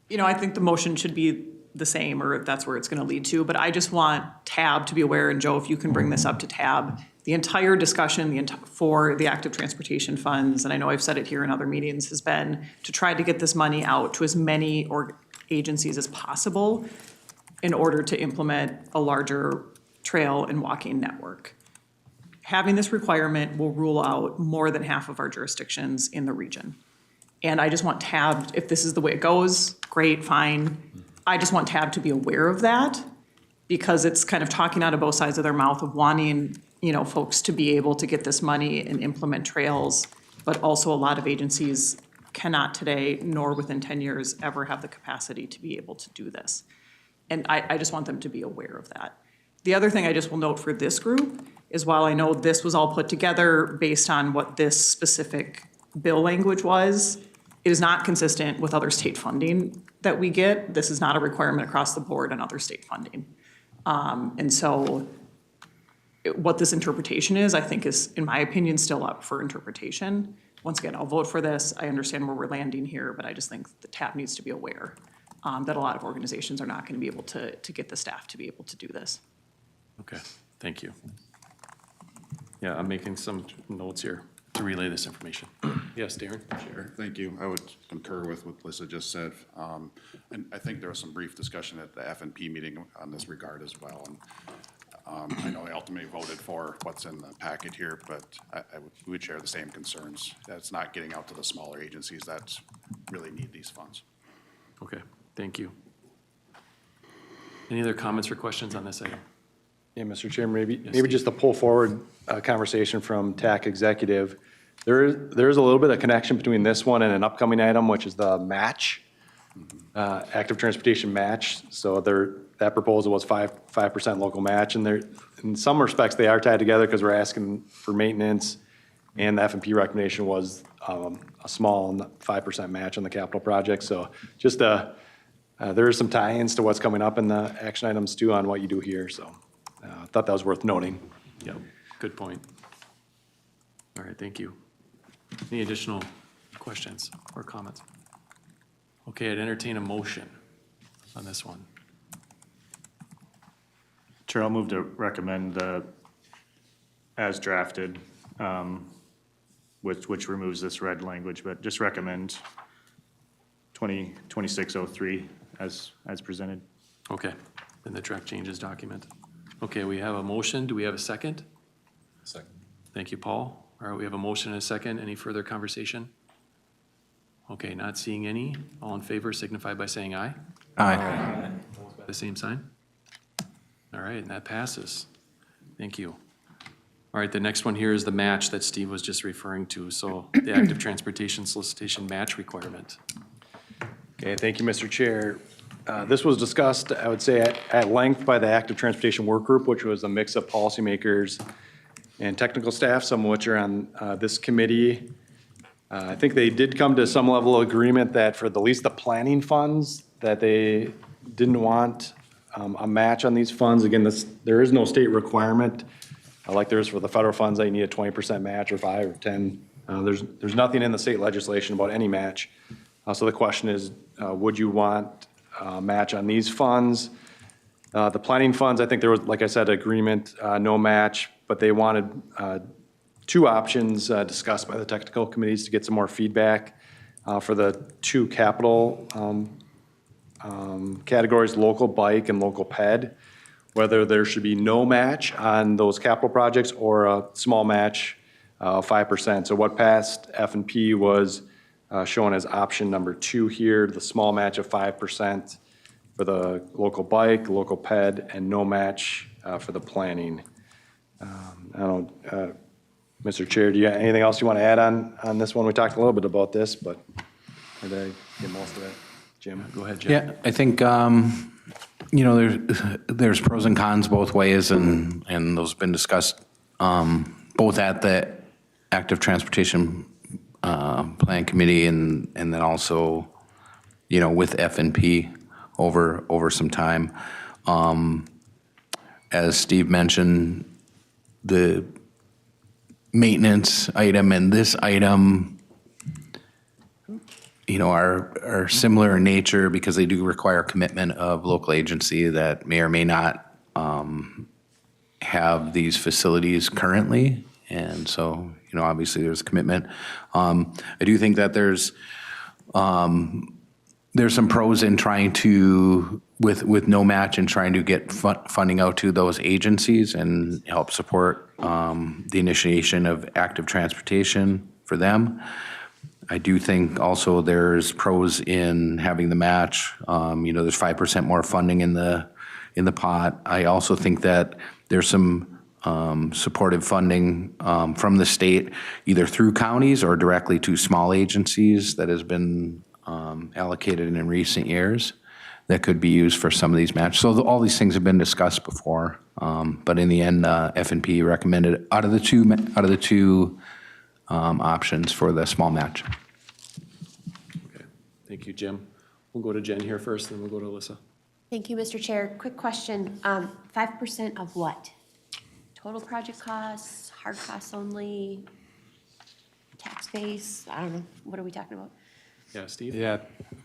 I think the motion should be the same, or that's where it's going to lead to, but I just want TAB to be aware, and Joe, if you can bring this up to TAB, the entire discussion for the active transportation funds, and I know I've said it here in other meetings, has been to try to get this money out to as many agencies as possible in order to implement a larger trail and walking network. Having this requirement will rule out more than half of our jurisdictions in the region. And I just want TAB, if this is the way it goes, great, fine. I just want TAB to be aware of that, because it's kind of talking out of both sides of their mouth of wanting, folks to be able to get this money and implement trails, but also a lot of agencies cannot today, nor within 10 years, ever have the capacity to be able to do this. And I just want them to be aware of that. The other thing I just will note for this group is while I know this was all put together based on what this specific bill language was, it is not consistent with other state funding that we get. This is not a requirement across the board on other state funding. And so what this interpretation is, I think is, in my opinion, still up for interpretation. Once again, I'll vote for this. I understand where we're landing here, but I just think the TAP needs to be aware that a lot of organizations are not going to be able to get the staff to be able to do this. Okay, thank you. Yeah, I'm making some notes here to relay this information. Yes, Darren? Sure, thank you. I would concur with what Lisa just said. And I think there was some brief discussion at the FNP meeting on this regard as well. And I know I ultimately voted for what's in the packet here, but we would share the same concerns. That it's not getting out to the smaller agencies that really need these funds. Okay, thank you. Any other comments or questions on this item? Yeah, Mr. Chairman, maybe just to pull forward a conversation from TAC executive. There is a little bit of connection between this one and an upcoming item, which is the match, active transportation match. So that proposal was 5% local match, and in some respects they are tied together because we're asking for maintenance, and the F&P recommendation was a small 5% match on the capital project. So just there are some tie-ins to what's coming up in the action items too on what you do here. So I thought that was worth noting. Yeah, good point. All right, thank you. Any additional questions or comments? Okay, I'd entertain a motion on this one. Chair, I'll move to recommend the, as drafted, which removes this red language, but just recommend 2603 as presented. Okay, in the track changes document. Okay, we have a motion. Do we have a second? Second. Thank you, Paul. All right, we have a motion and a second. Any further conversation? Okay, not seeing any. All in favor signify by saying aye. Aye. By the same sign? All right, and that passes. Thank you. All right, the next one here is the match that Steve was just referring to. So the active transportation solicitation match requirement. Okay, thank you, Mr. Chair. This was discussed, I would say, at length by the Active Transportation Work Group, which was a mix of policymakers and technical staff, some of which are on this committee. I think they did come to some level of agreement that for at least the planning funds, that they didn't want a match on these funds. Again, there is no state requirement, like there is for the federal funds, that you need a 20% match or 5 or 10. There's nothing in the state legislation about any match. So the question is, would you want a match on these funds? The planning funds, I think there was, like I said, agreement, no match, but they wanted two options discussed by the technical committees to get some more feedback for the two capital categories, local bike and local ped, whether there should be no match on those capital projects or a small match, 5%. So what passed F&P was shown as option number 2 here, the small match of 5% for the local bike, local ped, and no match for the planning. I don't know, Mr. Chair, do you have anything else you want to add on this one? We talked a little bit about this, but did I get most of it? Jim? Go ahead, Jim. Yeah, I think, you know, there's pros and cons both ways, and those have been discussed both at the Active Transportation Plan Committee and then also, you know, with F&P over some time. As Steve mentioned, the maintenance item and this item, you know, are similar in nature because they do require commitment of local agency that may or may not have these facilities currently. And so, you know, obviously there's commitment. I do think that there's some pros in trying to, with no match and trying to get funding out to those agencies and help support the initiation of active transportation for them. I do think also there's pros in having the match. You know, there's 5% more funding in the pot. I also think that there's some supportive funding from the state, either through counties or directly to small agencies that has been allocated in recent years that could be used for some of these matches. So all these things have been discussed before, but in the end, F&P recommended out of the two options for the small match. Okay, thank you, Jim. We'll go to Jen here first, then we'll go to Alyssa. Thank you, Mr. Chair. Quick question. 5% of what? Total project costs, hard costs only, tax base? I don't know. What are we talking about? Yeah, Steve? Yeah,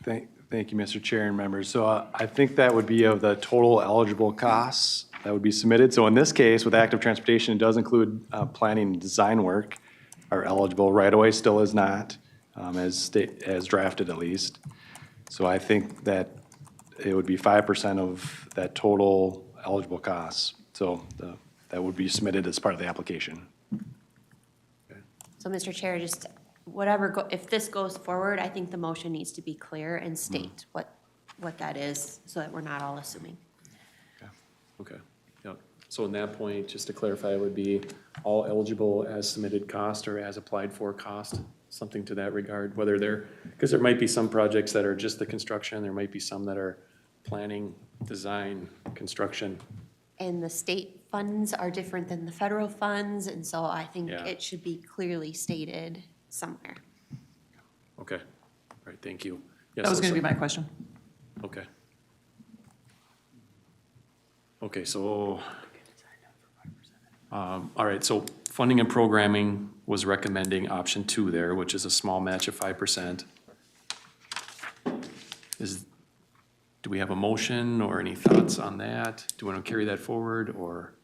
thank you, Mr. Chair and members. So I think that would be of the total eligible costs that would be submitted. So in this case, with active transportation, it does include planning and design work. Are eligible right-of-way still is not, as drafted at least. So I think that it would be 5% of that total eligible costs. So that would be submitted as part of the application. So, Mr. Chair, just whatever, if this goes forward, I think the motion needs to be clear and state what that is so that we're not all assuming. Okay, yep. So in that point, just to clarify, it would be all eligible as submitted cost or as applied for cost, something to that regard, whether they're, because there might be some projects that are just the construction, there might be some that are planning, design, construction. And the state funds are different than the federal funds, and so I think Yeah. it should be clearly stated somewhere. Okay, all right, thank you. Yes, That was going to Alyssa? be my question. Okay. Okay, so, all right, so funding and programming was recommending option 2 there, which is a small match of 5%. Do we have a motion or any thoughts on that? Do we want to carry that forward, or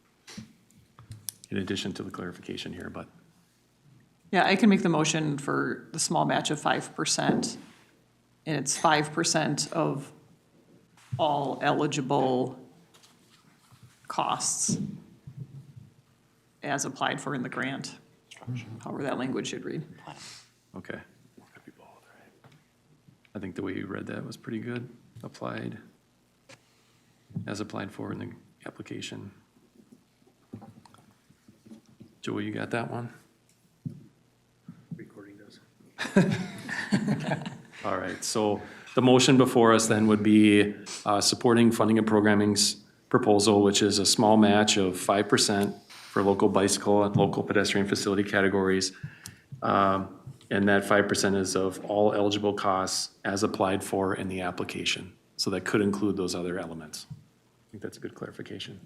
in addition to the clarification here, but? Yeah, I can make the motion for the small match of 5%. And it's 5% of all eligible costs as applied for in the grant, however that language should read. Okay. I think the way you read that was pretty good. Applied, as applied for in the application. Joey, you got that one? Recording does. All right, so the motion before us then would be supporting funding and programming's proposal, which is a small match of 5% for local bicycle and local pedestrian facility categories. And that 5% is of all eligible costs as applied for in the application. So that could include those other elements. I think that's a good clarification.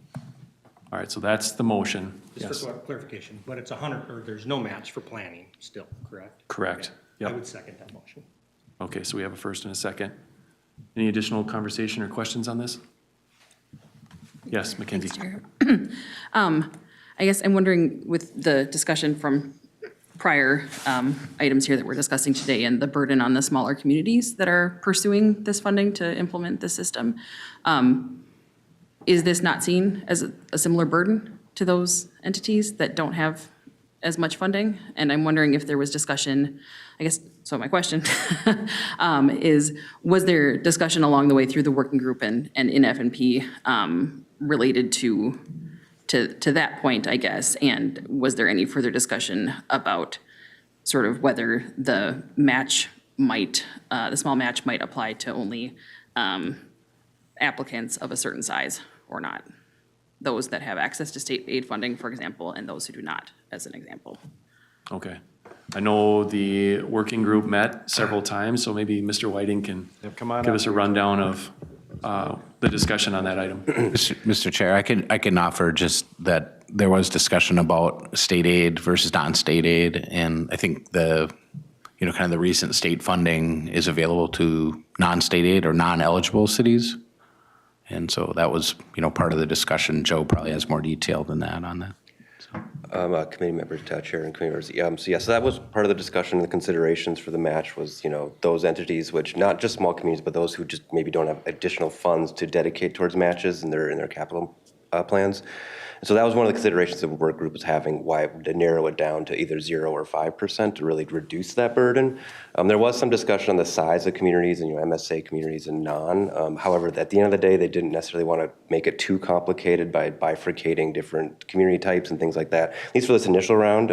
All right, so that's the motion. Just Yes, for clarification, but it's 100, or there's no match for planning still, correct? correct. I Yep. would second that motion. Okay, so we have a first and a second. Any additional conversation or questions on this? Yes, Mackenzie. I guess I'm wondering with the discussion from prior items here that we're discussing today and the burden on the smaller communities that are pursuing this funding to implement the system, is this not seen as a similar burden to those entities that don't have as much funding? And I'm wondering if there was discussion, I guess, so my question is, was there discussion along the way through the working group and in F&P related to that point, I guess? And was there any further discussion about sort of whether the match might, the small match might apply to only applicants of a certain size or not? Those that have access to state aid funding, for example, and those who do not, as an example. Okay. I know the working group met several times, so maybe Mr. Whiting can come on give up. us a rundown of the discussion on that item. Mr. Chair, I can offer just that there was discussion about state aid versus non-state aid, and I think kind of the recent state funding is available to non-state aid or non-eligible cities. And so that was, part of the discussion. Joe probably has more detail than that on that. Committee members, Chair and committee members. So that was part of the discussion, the considerations for the match was, those entities which, not just small communities, but those who just maybe don't have additional funds to dedicate towards matches in their capital plans. And so that was one of the considerations that the work group was having, why to narrow it down to either 0 or 5% to really reduce that burden. There was some discussion on the size of communities and MSA communities and non. However, at the end of the day, they didn't necessarily want to make it too complicated by bifurcating different community types and things like that. At least for this initial round,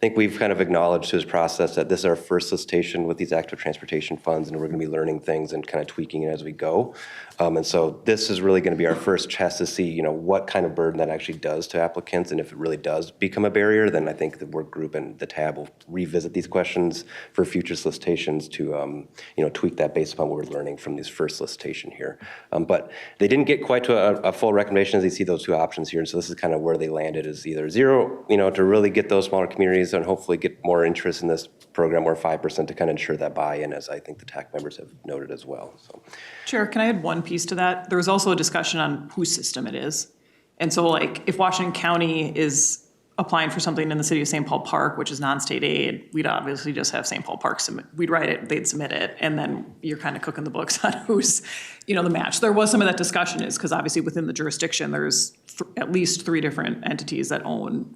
think we've kind of acknowledged through this process that this is our first solicitation with these active transportation funds, and we're going to be learning things and kind of tweaking it as we go. And so this is really going to be our first test to see, what kind of burden that actually does to applicants. And if it really does become a barrier, then I think the work group and the tab will revisit these questions for future solicitations to, tweak that based upon what we're learning from this first solicitation here. But they didn't get quite to a full recommendation as you see those two options here. And so this is kind of where they landed, is either 0, to really get those smaller communities and hopefully get more interest in this program, or 5% to kind of ensure that buy-in, as I think the TAC members have noted as well. So. Chair, can I add one piece to that? There was also a discussion on whose system it is. And so if Washington County is applying for something in the city of St. Paul Park, which is non-state aid, we'd obviously just have St. Paul Park submit, we'd write it, they'd submit it, and then you're kind of cooking the books on who's, the match. There was some of that discussion because obviously within the jurisdiction, there's at least 3 different entities that own,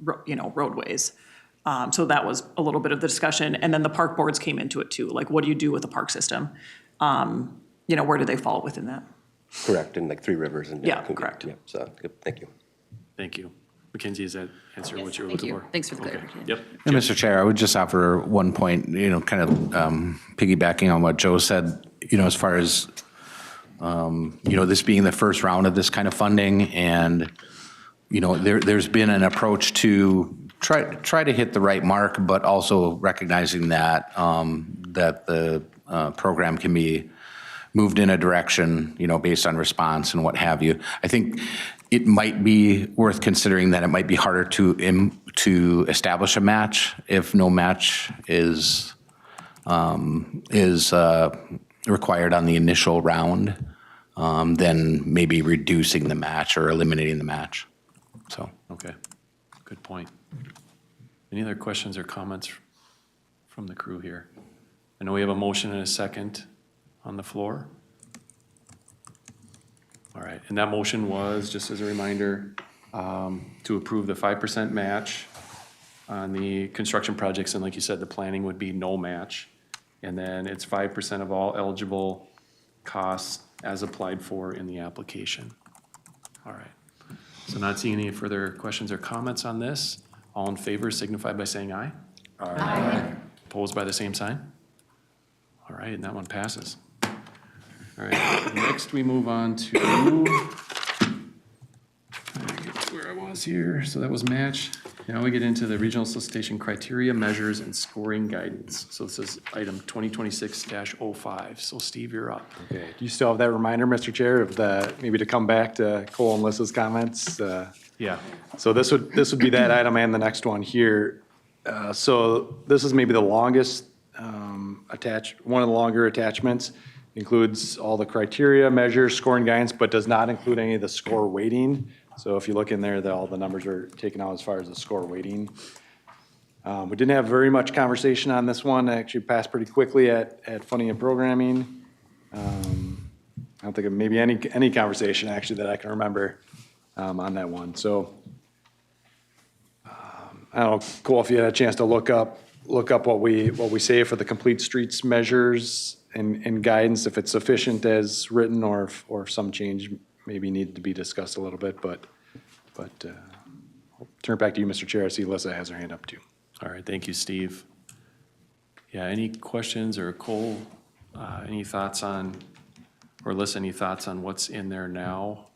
roadways. So that was a little bit of the discussion. And then the park boards came into it too. Like, what do you do with the park system? Where do they fall within that? Correct, and like 3 rivers. And yeah, correct. Yeah, so good, thank you. Thank you. Mackenzie, does that answer what you were Thank looking you. for? Thanks for the Okay. clarification. Yep. And Mr. Chair, I would just offer one point, kind of piggybacking on what Joe said, as far as, this being the first round of this kind of funding, and, there's been an approach to try to hit the right mark, but also recognizing that, that the program can be moved in a direction, based on response and what have you. I think it might be worth considering that it might be harder to establish a match if no match is required on the initial round, than maybe reducing the match or eliminating the match. So. Okay, good point. Any other questions or comments from the crew here? I know we have a motion and a second on the floor. All right, and that motion was, just as a reminder, to approve the 5% match on the construction projects, and like you said, the planning would be no match. And then it's 5% of all eligible costs as applied for in the application. All right, so not seeing any further questions or comments on this. All in favor signify by saying aye. Aye. Opposed by the same sign? All right, and that one passes. All right, next we move on to, where I was here, so that was match. Now we get into the regional solicitation criteria, measures, and scoring guidance. So this is item 2026-05. So Steve, you're up. Okay, do you still have that reminder, Mr. Chair, of maybe to come back to Cole and Lissa's comments? Yeah. So this would be that item and the next one here. So this is maybe the longest one of the longer attachments. Includes all the criteria, measures, scoring guidance, but does not include any of the score weighting. So if you look in there, all the numbers are taken out as far as the score weighting. We didn't have very much conversation on this one. It actually passed pretty quickly at funding and programming. I don't think of maybe any conversation actually that I can remember on that one. So I don't know, Cole, if you had a chance to look up what we say for the complete streets measures and guidance, if it's sufficient as written, or if some change maybe needed to be discussed a little bit, but I'll turn it back to you, Mr. Chair. I see Alyssa has her hand up too. All right, thank you, Steve. Yeah, any questions, or Cole, any thoughts on, or Alyssa, any thoughts on what's in there now?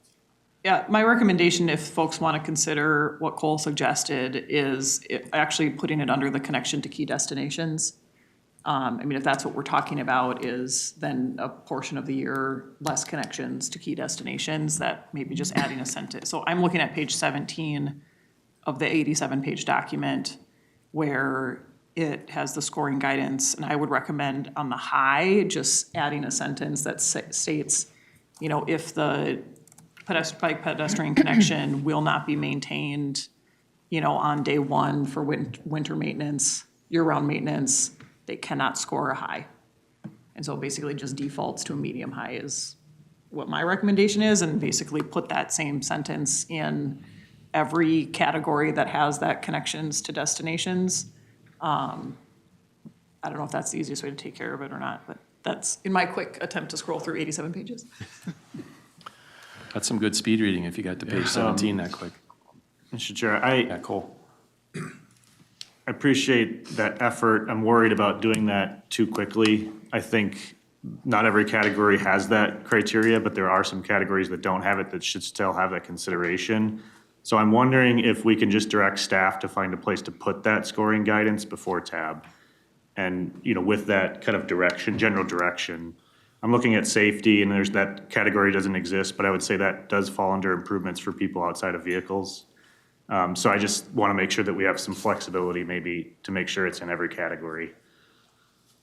Yeah, my recommendation, if folks want to consider what Cole suggested, is actually putting it under the connection to key destinations. If that's what we're talking about, is then a portion of the year, less connections to key destinations, that maybe just adding a sentence. So I'm looking at page 17 of the 87-page document where it has the scoring guidance, and I would recommend on the high, just adding a sentence that states, if the bike pedestrian connection will not be maintained, on day 1 for winter maintenance, year-round maintenance, they cannot score a high. And so basically just defaults to a medium high is what my recommendation is, and basically put that same sentence in every category that has that connections to destinations. I don't know if that's the easiest way to take care of it or not, but that's in my quick attempt to scroll through 87 pages. That's some good speed reading if you got to page 17 that quick. Mr. Chair, Yeah, Cole. I appreciate that effort. I'm worried about doing that too quickly. I think not every category has that criteria, but there are some categories that don't have it that should still have that consideration. So I'm wondering if we can just direct staff to find a place to put that scoring guidance before tab. And, you know, with that kind of direction, general direction, I'm looking at safety and there's that category doesn't exist, but I would say that does fall under improvements for people outside of vehicles. So I just want to make sure that we have some flexibility maybe to make sure it's in every category.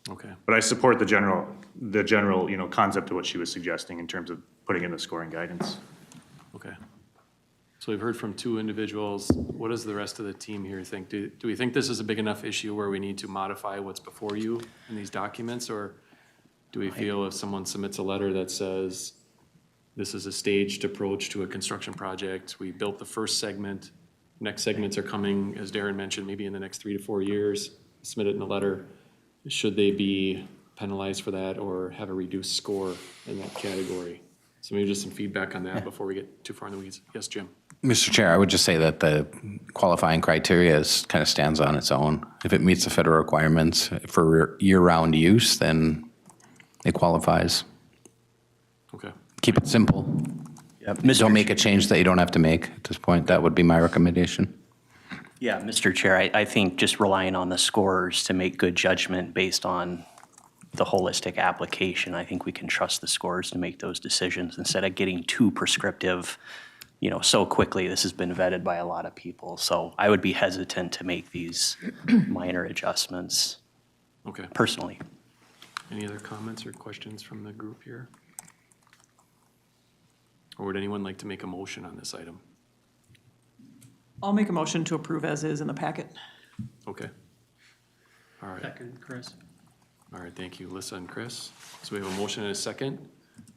Okay. But I support the general, you know, concept of what she was suggesting in terms of putting in the scoring guidance. Okay. So we've heard from two individuals. What does the rest of the team here think? Do we think this is a big enough issue where we need to modify what's before you in these documents? Or do we feel if someone submits a letter that says, this is a staged approach to a construction project, we built the first segment, next segments are coming, as Darren mentioned, maybe in the next 3 to 4 years, submit it in a letter, should they be penalized for that or have a reduced score in that category? So maybe just some feedback on that before we get too far in the weeds. Yes, Jim? Mr. Chair, I would just say that the qualifying criteria kind of stands on its own. If it meets the federal requirements for year-round use, then it qualifies. Okay. Keep it simple. Don't make a change that you don't have to make at this point. That would be my recommendation. Yeah, Mr. Chair, I think just relying on the scores to make good judgment based on the holistic application, I think we can trust the scores to make those decisions instead of getting too prescriptive, you know, so quickly. This has been vetted by a lot of people. So I would be hesitant to make these minor adjustments. Okay. Personally. Any other comments or questions from the group here? Or would anyone like to make a motion on this item? I'll make a motion to approve as is in the packet. Okay. All right. Second, Chris. All right, thank you, Alyssa and Chris. So we have a motion and a second.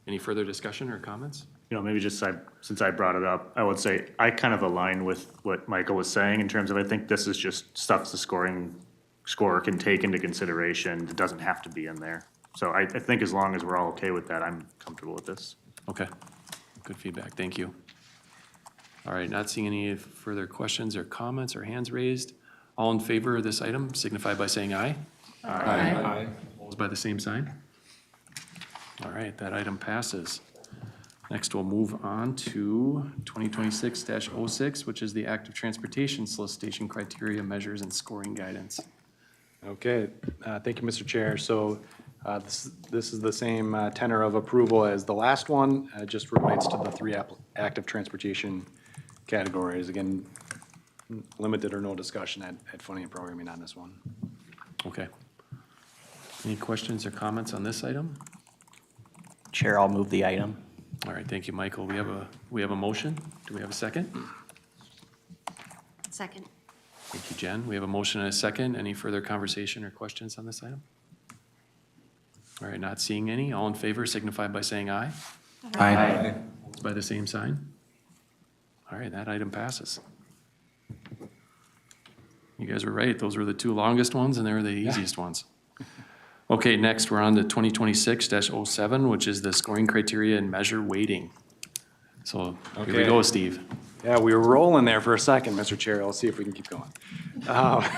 Any further discussion or comments? You know, maybe just since I brought it up, I would say I kind of align with what Michael was saying in terms of I think this is just stuff the scorer can take into consideration. It doesn't have to be in there. So I think as long as we're all okay with that, I'm comfortable with this. Okay, good feedback, thank you. All right, not seeing any further questions or comments or hands raised. All in favor of this item signify by saying aye. Aye. Opposed by the same sign? All right, that item passes. Next, we'll move on to 2026-06, which is the active transportation solicitation criteria, measures, and scoring guidance. Okay, thank you, Mr. Chair. So this is the same tenor of approval as the last one. It just relates to the 3 active transportation categories. Again, limited or no discussion at funding and programming on this one. Okay. Any questions or comments on this item? Chair, I'll move the item. All right, thank you, Michael. We have a motion. Do we have a second? Second. Thank you, Jen. We have a motion and a second. Any further conversation or questions on this item? All right, not seeing any. All in favor signify by saying aye. Aye. Opposed by the same sign? All right, that item passes. You guys were right. Those were the 2 longest ones and they were the easiest ones. Okay, next we're on to 2026-07, which is the scoring criteria and measure weighting. So here we Okay. go, Steve. Yeah, we were rolling there for a second, Mr. Chair. Let's see if we can keep going. I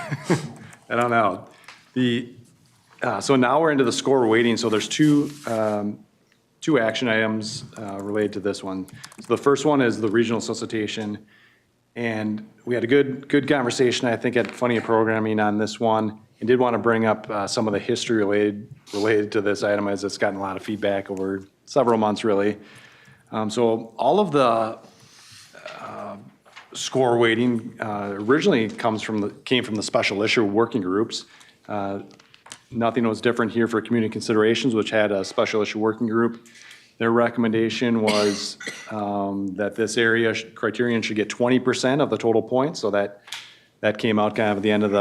don't know. So now we're into the score weighting. So there's two action items related to this one. So the first one is the regional solicitation. And we had a good conversation, I think, at Funding and Programming on this one. And did want to bring up some of the history related to this item, as it's gotten a lot of feedback over several months, really. So all of the score weighting originally came from the special issue working groups. Nothing was different here for community considerations, which had a special issue working group. Their recommendation was that this area criterion should get 20% of the total points, so that came out kind of at the end of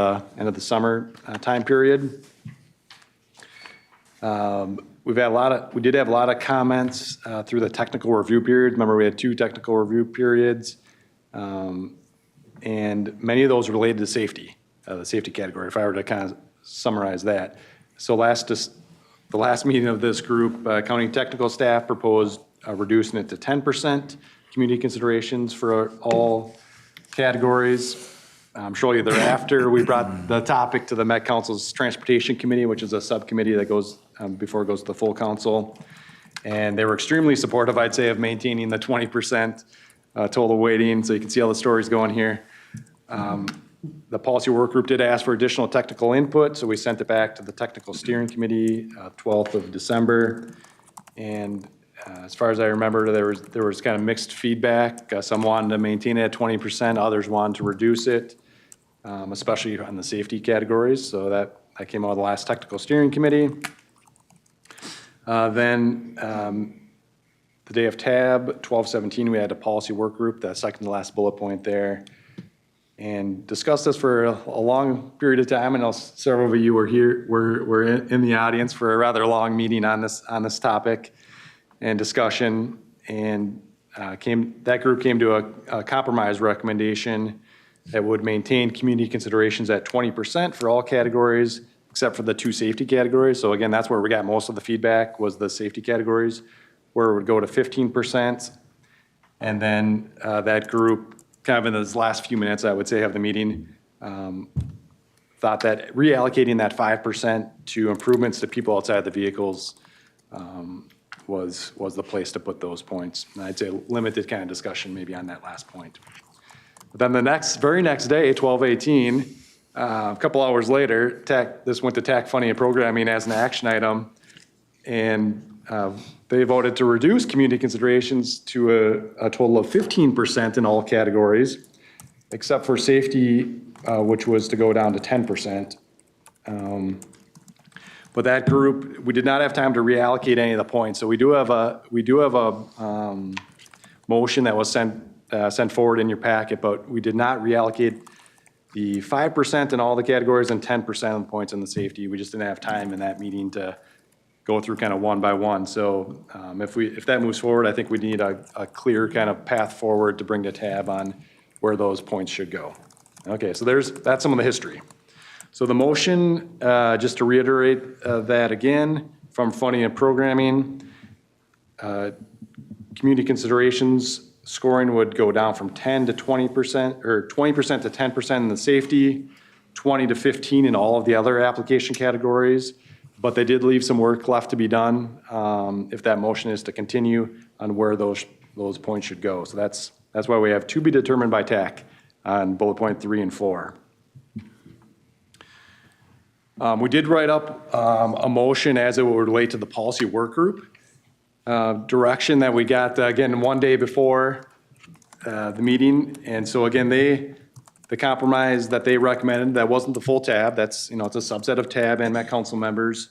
the summer time period. We did have a lot of comments through the technical review period. Remember, we had 2 technical review periods, and many of those related to safety, the safety category, if I were to kind of summarize that. So the last meeting of this group, county technical staff proposed reducing it to 10% community considerations for all categories. Shortly thereafter, we brought the topic to the Met Council's Transportation Committee, which is a subcommittee that goes, before it goes to the full council. And they were extremely supportive, I'd say, of maintaining the 20% total weighting. So you can see how the story's going here. The policy work group did ask for additional technical input, so we sent it back to the technical steering committee, 12th of December. And as far as I remember, there was kind of mixed feedback. Some wanted to maintain it at 20%, others wanted to reduce it, especially on the safety categories. So that came out of the last technical steering committee. Then the day of TAB, 12/17, we had a policy work group, the second to last bullet point there, and discussed this for a long period of time. I know several of you were here, were in the audience for a rather long meeting on this topic and discussion. And that group came to a compromise recommendation that would maintain community considerations at 20% for all categories, except for the 2 safety categories. So again, that's where we got most of the feedback, was the safety categories, where it would go to 15%. And then that group, kind of in those last few minutes, I would say, of the meeting, thought that reallocating that 5% to improvements to people outside the vehicles was the place to put those points. And I'd say limited kind of discussion maybe on that last point. But then the very next day, 12/18, a couple hours later, this went to TAC Funding and Programming as an action item, and they voted to reduce community considerations to a total of 15% in all categories, except for safety, which was to go down to 10%. But that group, we did not have time to reallocate any of the points. So we do have a motion that was sent forward in your packet, but we did not reallocate the 5% in all the categories and 10% of the points in the safety. We just didn't have time in that meeting to go through kind of one by one. So if that moves forward, I think we need a clear kind of path forward to bring to TAB on where those points should go. Okay, so that's some of the history. So the motion, just to reiterate that again, from funding and programming, community considerations scoring would go down from 10 to 20%, or 20% to 10% in the safety, 20 to 15 in all of the other application categories. But they did leave some work left to be done if that motion is to continue on where those points should go. So that's why we have to be determined by TAC on bullet point 3 and 4. We did write up a motion as it would relate to the policy work group. Direction that we got, again, one day before the meeting. And so again, the compromise that they recommended, that wasn't the full TAB, it's a subset of TAB and Met Council members,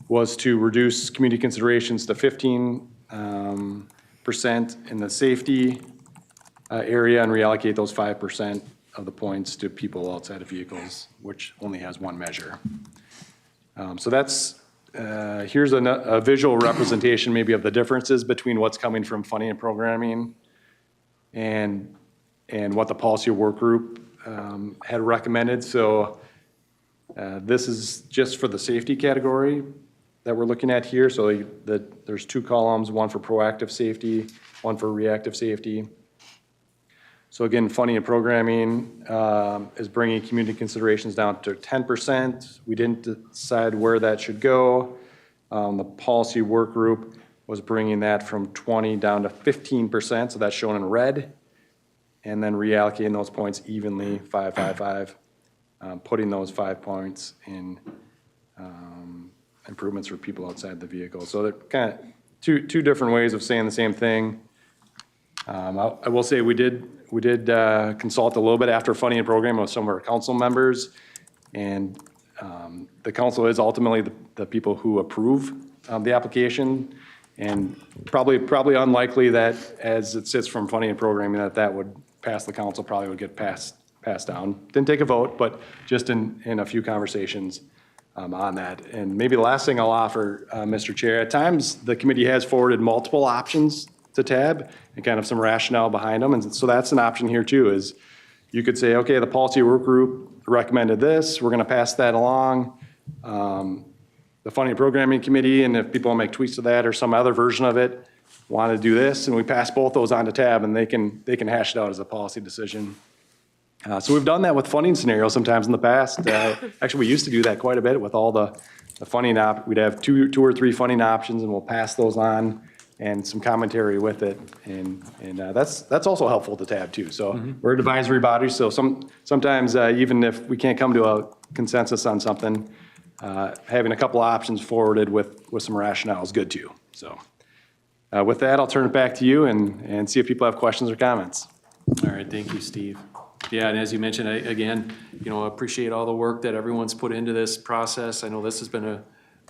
was to reduce community considerations to 15% in the safety area and reallocate those 5% of the points to people outside of vehicles, which only has one measure. So here's a visual representation maybe of the differences between what's coming from funding and programming and what the policy work group had recommended. So this is just for the safety category that we're looking at here. So there's 2 columns, one for proactive safety, one for reactive safety. So again, funding and programming is bringing community considerations down to 10%. We didn't decide where that should go. The policy work group was bringing that from 20 down to 15%, so that's shown in red, and then reallocating those points evenly, 5, 5, 5, putting those 5 points in improvements for people outside the vehicle. So they're kind of two different ways of saying the same thing. I will say we did consult a little bit after funding and programming with some of our council members, and the council is ultimately the people who approve the application, and probably unlikely that as it sits from funding and programming that would pass the council, probably would get passed down. Didn't take a vote, but just in a few conversations on that. And maybe the last thing I'll offer, Mr. Chair, at times the committee has forwarded multiple options to TAB and kind of some rationale behind them. And so that's an option here too, is you could say, okay, the policy work group recommended this, we're gonna pass that along. The funding and programming committee, and if people want to make tweaks to that or some other version of it, want to do this, and we pass both those on to TAB, and they can hash it out as a policy decision. So we've done that with funding scenarios sometimes in the past. Actually, we used to do that quite a bit with all the funding we'd have two or three funding options, and we'll pass those on and some commentary with it. And that's also helpful to tab too. So we're an advisory body, so sometimes even if we can't come to a consensus on something, having a couple options forwarded with some rationale is good too. So with that, I'll turn it back to you and see if people have questions or comments. All right, thank you, Steve. Yeah, and as you mentioned, again, appreciate all the work that everyone's put into this process. I know this has been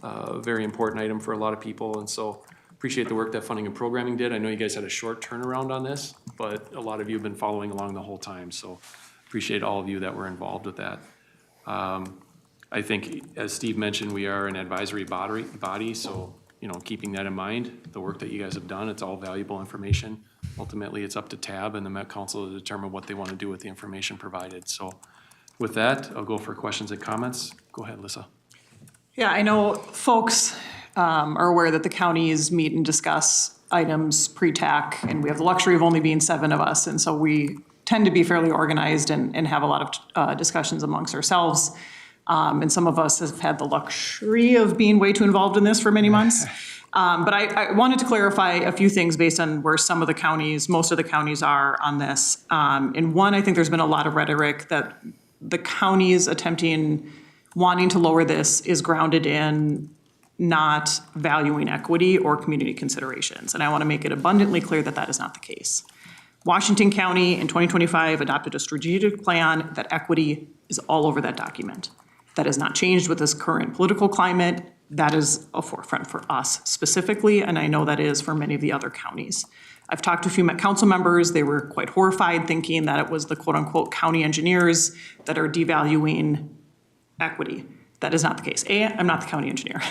a very important item for a lot of people, and so appreciate the work that funding and programming did. I know you guys had a short turnaround on this, but a lot of you have been following along the whole time, so appreciate all of you that were involved with that. I think, as Steve mentioned, we are an advisory body, so keeping that in mind, the work that you guys have done, it's all valuable information. Ultimately, it's up to TAB and the Met Council to determine what they want to do with the information provided. So with that, I'll go for questions and comments. Go ahead, Lissa. Yeah, I know folks are aware that the counties meet and discuss items pre-TAC, and we have the luxury of only being 7 of us, and so we tend to be fairly organized and have a lot of discussions amongst ourselves. And some of us have had the luxury of being way too involved in this for many months. But I wanted to clarify a few things based on where some of the counties, most of the counties are on this. And one, I think there's been a lot of rhetoric that the counties wanting to lower this is grounded in not valuing equity or community considerations. And I want to make it abundantly clear that that is not the case. Washington County in 2025 adopted a strategic plan that equity is all over that document. That has not changed with this current political climate. That is a forefront for us specifically, and I know that is for many of the other counties. I've talked to a few Met Council members. They were quite horrified, thinking that it was the quote-unquote county engineers that are devaluing equity. That is not the case. I'm not the county engineer.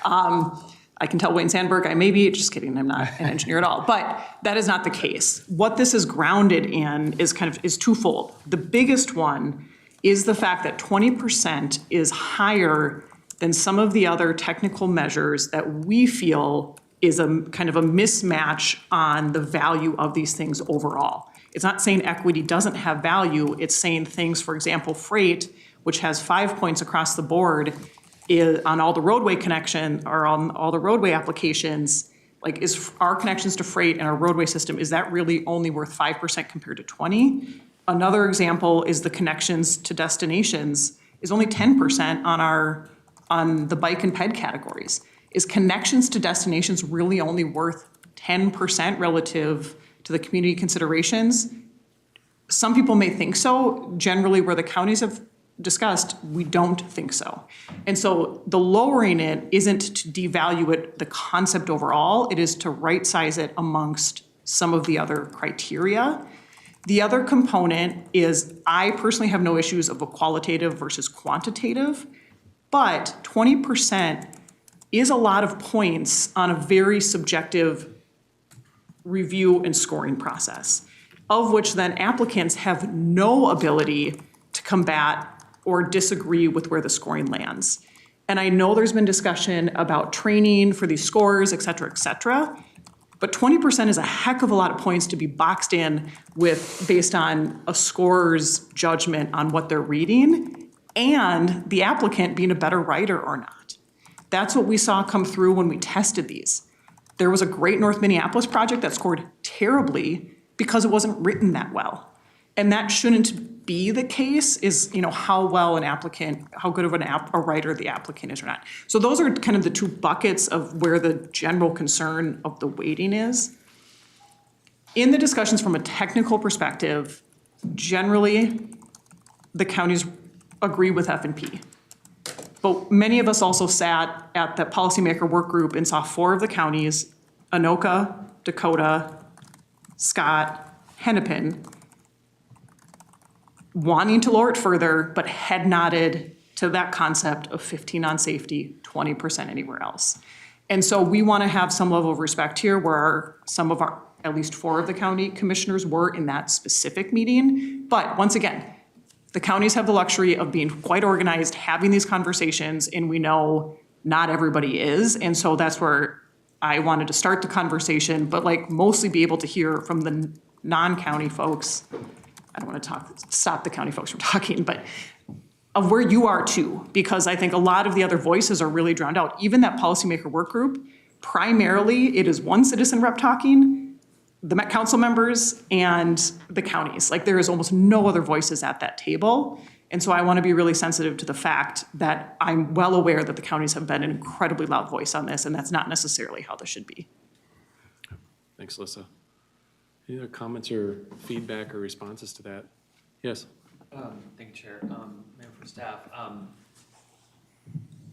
I can tell Wayne Sandberg I may be, just kidding, I'm not an engineer at all, but that is not the case. What this is grounded in is twofold. The biggest one is the fact that 20% is higher than some of the other technical measures that we feel is a kind of a mismatch on the value of these things overall. It's not saying equity doesn't have value, it's saying things, for example, freight, which has 5 points across the board on all the roadway connection or on all the roadway applications, like is our connections to freight and our roadway system, is that really only worth 5% compared to 20? Another example is the connections to destinations is only 10% on the bike and ped categories. Is connections to destinations really only worth 10% relative to the community considerations? Some people may think so. Generally, where the counties have discussed, we don't think so. And so the lowering it isn't to devalue it, the concept overall, it is to right size it amongst some of the other criteria. The other component is I personally have no issues of a qualitative versus quantitative, but 20% is a lot of points on a very subjective review and scoring process, of which then applicants have no ability to combat or disagree with where the scoring lands. And I know there's been discussion about training for these scores, et cetera, but 20% is a heck of a lot of points to be boxed in with based on a scorer's judgment on what they're reading and the applicant being a better writer or not. That's what we saw come through when we tested these. There was a great North Minneapolis project that scored terribly because it wasn't written that well. And that shouldn't be the case, is how well an applicant, how good of a writer the applicant is or not. So those are kind of the two buckets of where the general concern of the weighting is. In the discussions from a technical perspective, generally the counties agree with F&P. But many of us also sat at the policymaker work group and saw 4 of the counties, Anoka, Dakota, Scott, Hennepin, wanting to lower it further, but head nodded to that concept of 15 on safety, 20% anywhere else. And so we want to have some level of respect here where some of our, at least 4 of the county commissioners were in that specific meeting. But once again, the counties have the luxury of being quite organized, having these conversations, and we know not everybody is. And so that's where I wanted to start the conversation, but mostly be able to hear from the non-county folks I don't want to stop the county folks from talking, but of where you are too, because I think a lot of the other voices are really drowned out. Even that policymaker work group, primarily it is one citizen rep talking, the Met Council members and the counties. Like there is almost no other voices at that table. And so I want to be really sensitive to the fact that I'm well aware that the counties have been an incredibly loud voice on this, and that's not necessarily how this should be. Thanks, Alyssa. Any other comments or feedback or responses to that? Yes. Thank you, Chair. Member from staff.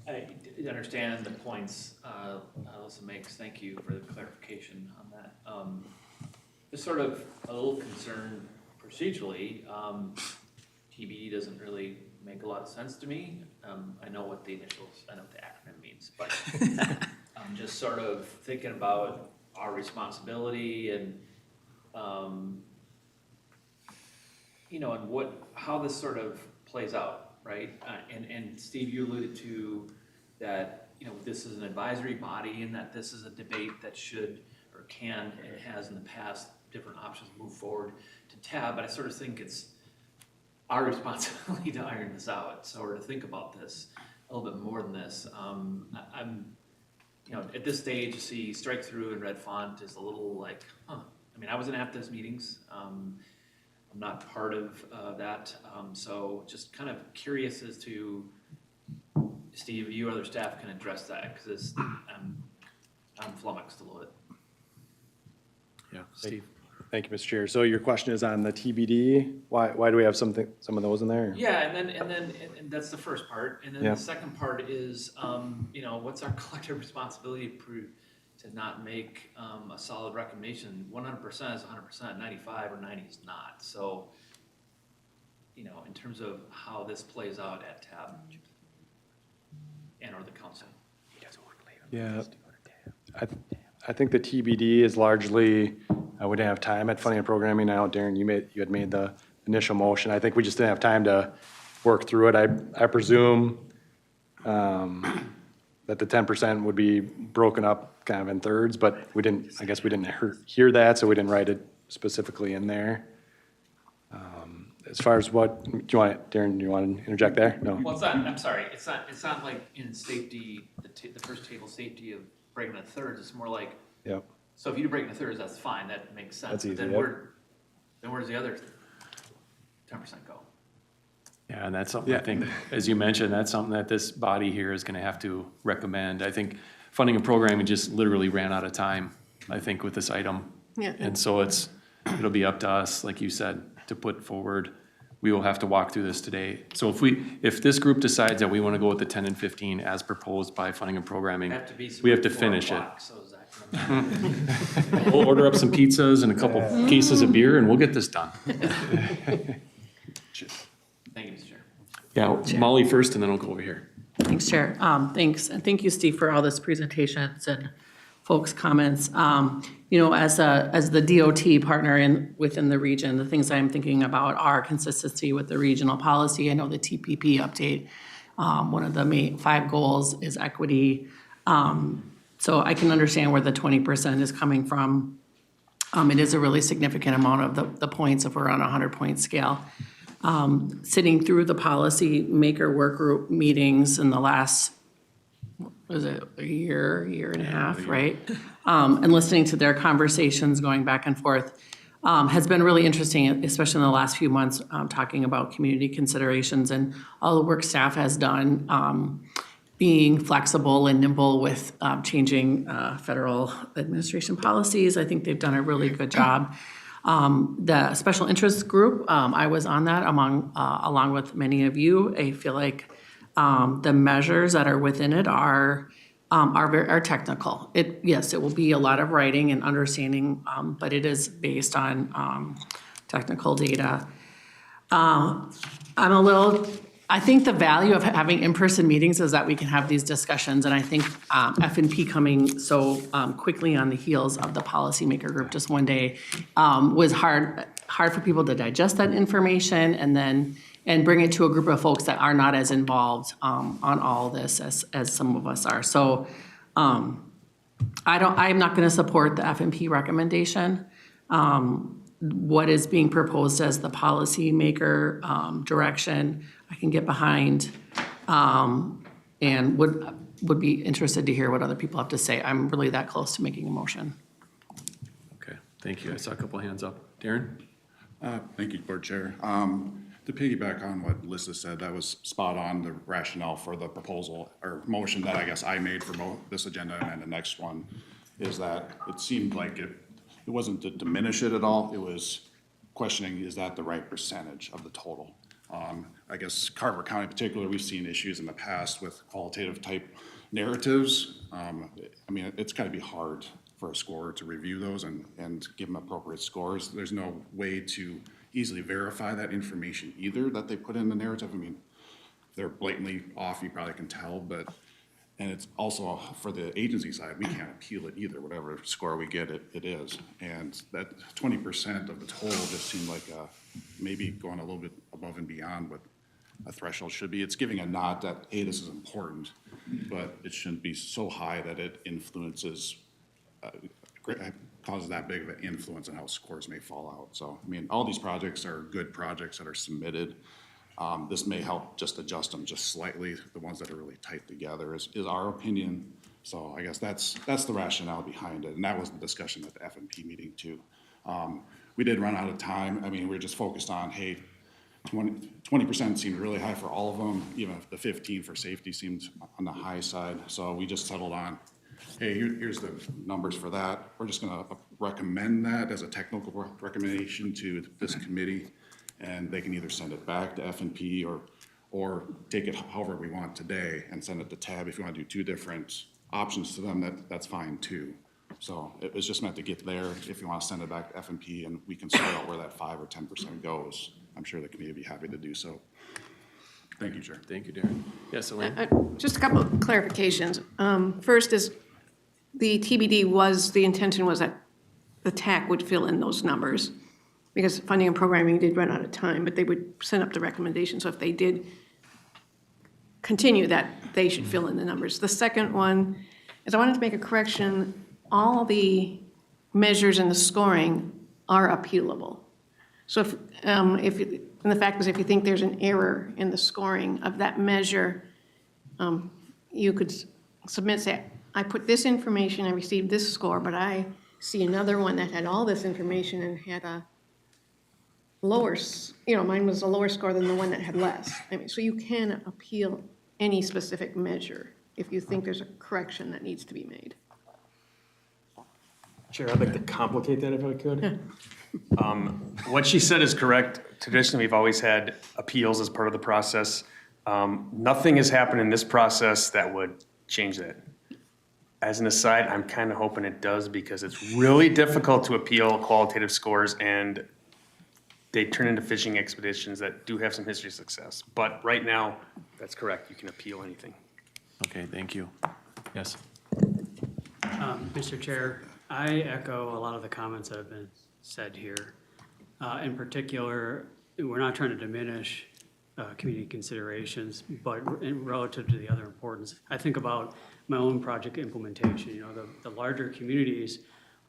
I did understand the points Alyssa makes. Thank you for the clarification on that. Just sort of a little concerned procedurally. TBD doesn't really make a lot of sense to me. I know what the initials, I know what the acronym means, but I'm just sort of thinking about our responsibility and you know, and how this sort of plays out, right? And Steve, you alluded to that, you know, this is an advisory body and that this is a debate that should or can and has in the past different options move forward to TAB, but I sort of think it's our responsibility to iron this out, so or to think about this a little bit more than this. I'm, you know, at this stage, see strike through in red font is a little like, huh. I mean, I wasn't at those meetings. I'm not part of that, so just kind of curious as to, Steve, you or other staff can address that because I'm flummoxed a little bit. Yeah, Steve. Thank you, Mr. Chair. So your question is on the TBD. Why do we have some of those in there? Yeah, and that's the first part, and then the second part is, you know, what's our collective responsibility to not make a solid recommendation? 100% is 100%, 95 or 90 is not. So, you know, in terms of how this plays out at TAB and or the council. Yeah, I think the TBD is largely, we didn't have time at funding and programming. Now, Darren, you had made the initial motion. I think we just didn't have time to work through it. I presume that the 10% would be broken up kind of in thirds, but I guess we didn't hear that, so we didn't write it specifically in there. As far as Darren, do you want to interject there? No. Well, it's not, I'm sorry, it's not like in safety, the first table safety of breaking into thirds. It's more like, yep. So if you do break into thirds, that's fine, that makes sense. That's But easy, then yep. where's the other 10% go? Yeah, and that's something I think, as you mentioned, that's something that this body here is going to have to recommend. I think funding and programming just literally ran out of time, I think, with this item. Yeah. And so it'll be up to us, like you said, to put forward. We will have to walk through this today. So if this group decides that we want to go with the 10 and 15 as proposed by funding and programming, we have to finish it. So is that gonna We'll order up some pizzas and a couple cases of beer and we'll get this done. Thank you, Mr. Chair. Yeah, Molly first and then I'll go over here. Thanks, Chair. Thanks, and thank you, Steve, for all this presentations and folks' comments. You know, as the DOT partner within the region, the things I'm thinking about are consistency with the regional policy. I know the TPP update, one of the main 5 goals is equity. So I can understand where the 20% is coming from. It is a really significant amount of the points if we're on a 100-point scale. Sitting through the policy maker work group meetings in the last, was it a year and a half, right? And listening to their conversations going back and forth has been really interesting, especially in the last few months, talking about community considerations and all the work staff has done, being flexible and nimble with changing federal administration policies. I think they've done a really good job. The special interest group, I was on that along with many of you. I feel like the measures that are within it are technical. Yes, it will be a lot of writing and understanding, but it is based on technical data. I think the value of having in-person meetings is that we can have these discussions, and I think F&P coming so quickly on the heels of the policymaker group just one day was hard for people to digest that information and bring it to a group of folks that are not as involved on all this as some of us are. So I'm not going to support the F&P recommendation. what is being proposed as the policymaker direction, I can get behind, and would be interested to hear what other people have to say. I'm really that close to making a motion. Okay, thank you. I saw a couple hands up. Darren? Thank you, Board Chair. To piggyback on what Lisa said, that was spot on, the rationale for the proposal or motion that I guess I made for this agenda and the next one is that it seemed like it wasn't to diminish it at all. It was questioning, is that the right percentage of the total? I guess Carver County in particular, we've seen issues in the past with qualitative type narratives. I mean, it's got to be hard for a scorer to review those and give them appropriate scores. There's no way to easily verify that information either that they put in the narrative. I mean, if they're blatantly off, you probably can tell, and it's also for the agency side, we can't appeal it either, whatever score we get, it is. And that 20% of the total just seemed like maybe going a little bit above and beyond what a threshold should be. It's giving a nod that, hey, this is important, but it shouldn't be so high that it influences causes that big of an influence on how scores may fall out. So, I mean, all these projects are good projects that are submitted. This may help just adjust them just slightly. The ones that are really tight together is our opinion. So I guess that's the rationale behind it. And that was the discussion at the FNP meeting too. We did run out of time. I mean, we're just focused on, hey, 20% seemed really high for all of them. Even if the 15 for safety seemed on the high side. So we just settled on, hey, here's the numbers for that. We're just gonna recommend that as a technical recommendation to this committee, and they can either send it back to FNP or take it however we want today and send it to TAB. If you want to do two different options to them, that's fine too. So it was just meant to get there. If you want to send it back to FNP and we can sort out where that 5 or 10% goes, I'm sure the committee would be happy to do so. Thank you, Chair. Thank you, Darren. Yes, Elaine? Just a couple of clarifications. First is the TBD the intention was that the TAC would fill in those numbers because funding and programming did run out of time, but they would send up the recommendation. So if they did continue that, they should fill in the numbers. The second one is I wanted to make a correction. All the measures in the scoring are appealable. So and the fact is if you think there's an error in the scoring of that measure, you could submit, say, I put this information, I received this score, but I see another one that had all this information and had a lower, mine was a lower score than the one that had less. I mean, so you can appeal any specific measure if you think there's a correction that needs to be made. Chair, I'd like to complicate that if I could. What she said is correct. Traditionally, we've always had appeals as part of the process. Nothing has happened in this process that would change that. As an aside, I'm kind of hoping it does because it's really difficult to appeal qualitative scores and they turn into fishing expeditions that do have some history of success. But right now, that's correct. You can appeal anything. Okay, thank you. Yes. Mr. Chair, I echo a lot of the comments that have been said here. In particular, we're not trying to diminish community considerations, but relative to the other importance, I think about my own project implementation. The larger communities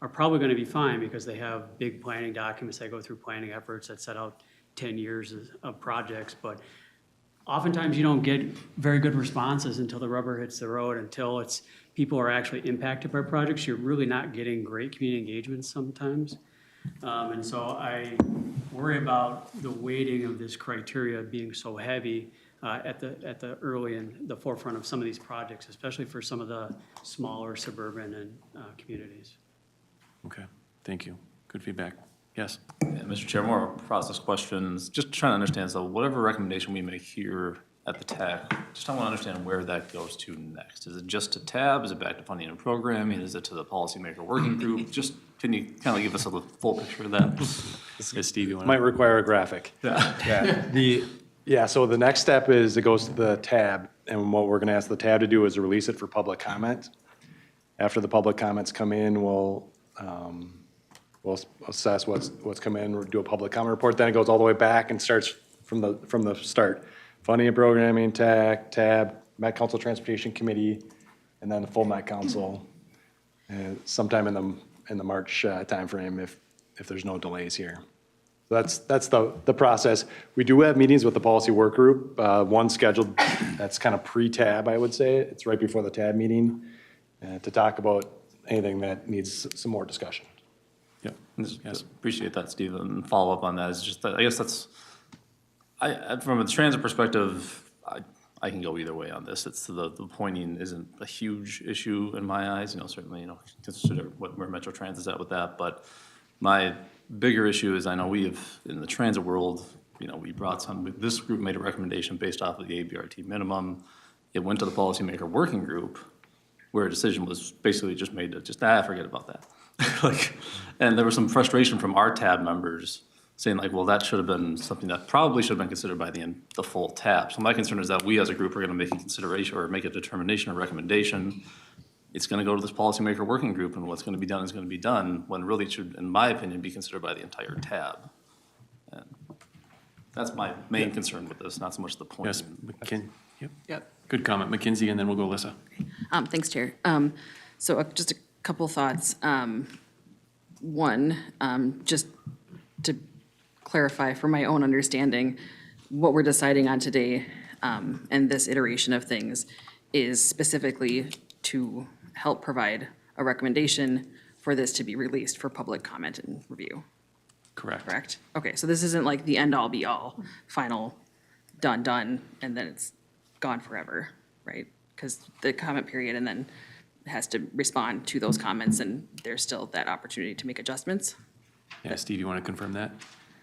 are probably going to be fine because they have big planning documents that go through planning efforts that set out 10 years of projects, but oftentimes you don't get very good responses until the rubber hits the road, until people are actually impacted by projects. You're really not getting great community engagement sometimes. And so I worry about the weighting of this criteria being so heavy at the early and the forefront of some of these projects, especially for some of the smaller suburban and communities. Okay, thank you. Good feedback. Yes. Yeah, Mr. Chair, more process questions. Just trying to understand, so whatever recommendation we make here at the TAC, just I want to understand where that goes to next. Is it just to TAB? Is it back to funding and programming? Is it to the policymaker working group? Just, can you kind of give us a full picture of that? Yes, Steve, you want Might require a graphic. Yeah. So the next step is it goes to the TAB, and what we're going to ask the TAB to do is release it for public comment. After the public comments come in, we'll assess what's come in, we'll do a public comment report, then it goes all the way back and starts from the start. Funding and programming, TAC, TAB, Met Council Transportation Committee, and then the full Met Council, sometime in the March timeframe if there's no delays here. So that's the process. We do have meetings with the policy work group, one scheduled, that's kind of pre-tab, I would say. It's right before the tab meeting to talk about anything that needs some more discussion. Yep. Yes, appreciate that, Steve, and follow up on that is just that, I guess that's, from a transit perspective, I can go either way on this. It's the pointing isn't a huge issue in my eyes, certainly, consider where Metro Transit's at with that, but my bigger issue is I know we have, in the transit world, we brought this group made a recommendation based off of the ABRT minimum. It went to the policymaker working group where a decision was basically just made to forget about that. And there was some frustration from our tab members saying well, that should have been something that probably should have been considered by the full tab. So my concern is that we as a group are gonna make a consideration or make a determination or recommendation. It's gonna go to this policymaker working group and what's gonna be done is gonna be done when really it should, in my opinion, be considered by the entire tab. And that's my main concern with this, not so much the point. Yes, yep. Yep. Good comment, McKinsey, and then we'll go Alyssa. Thanks, Chair. So just a couple thoughts. One, just to clarify for my own understanding, what we're deciding on today and this iteration of things is specifically to help provide a recommendation for this to be released for public comment and review. Correct. Correct? Okay, so this isn't like the end-all be-all, final, done, and then it's gone forever, right? Because the comment period and then has to respond to those comments and there's still that opportunity to make adjustments. Yeah, Steve, you want to confirm that?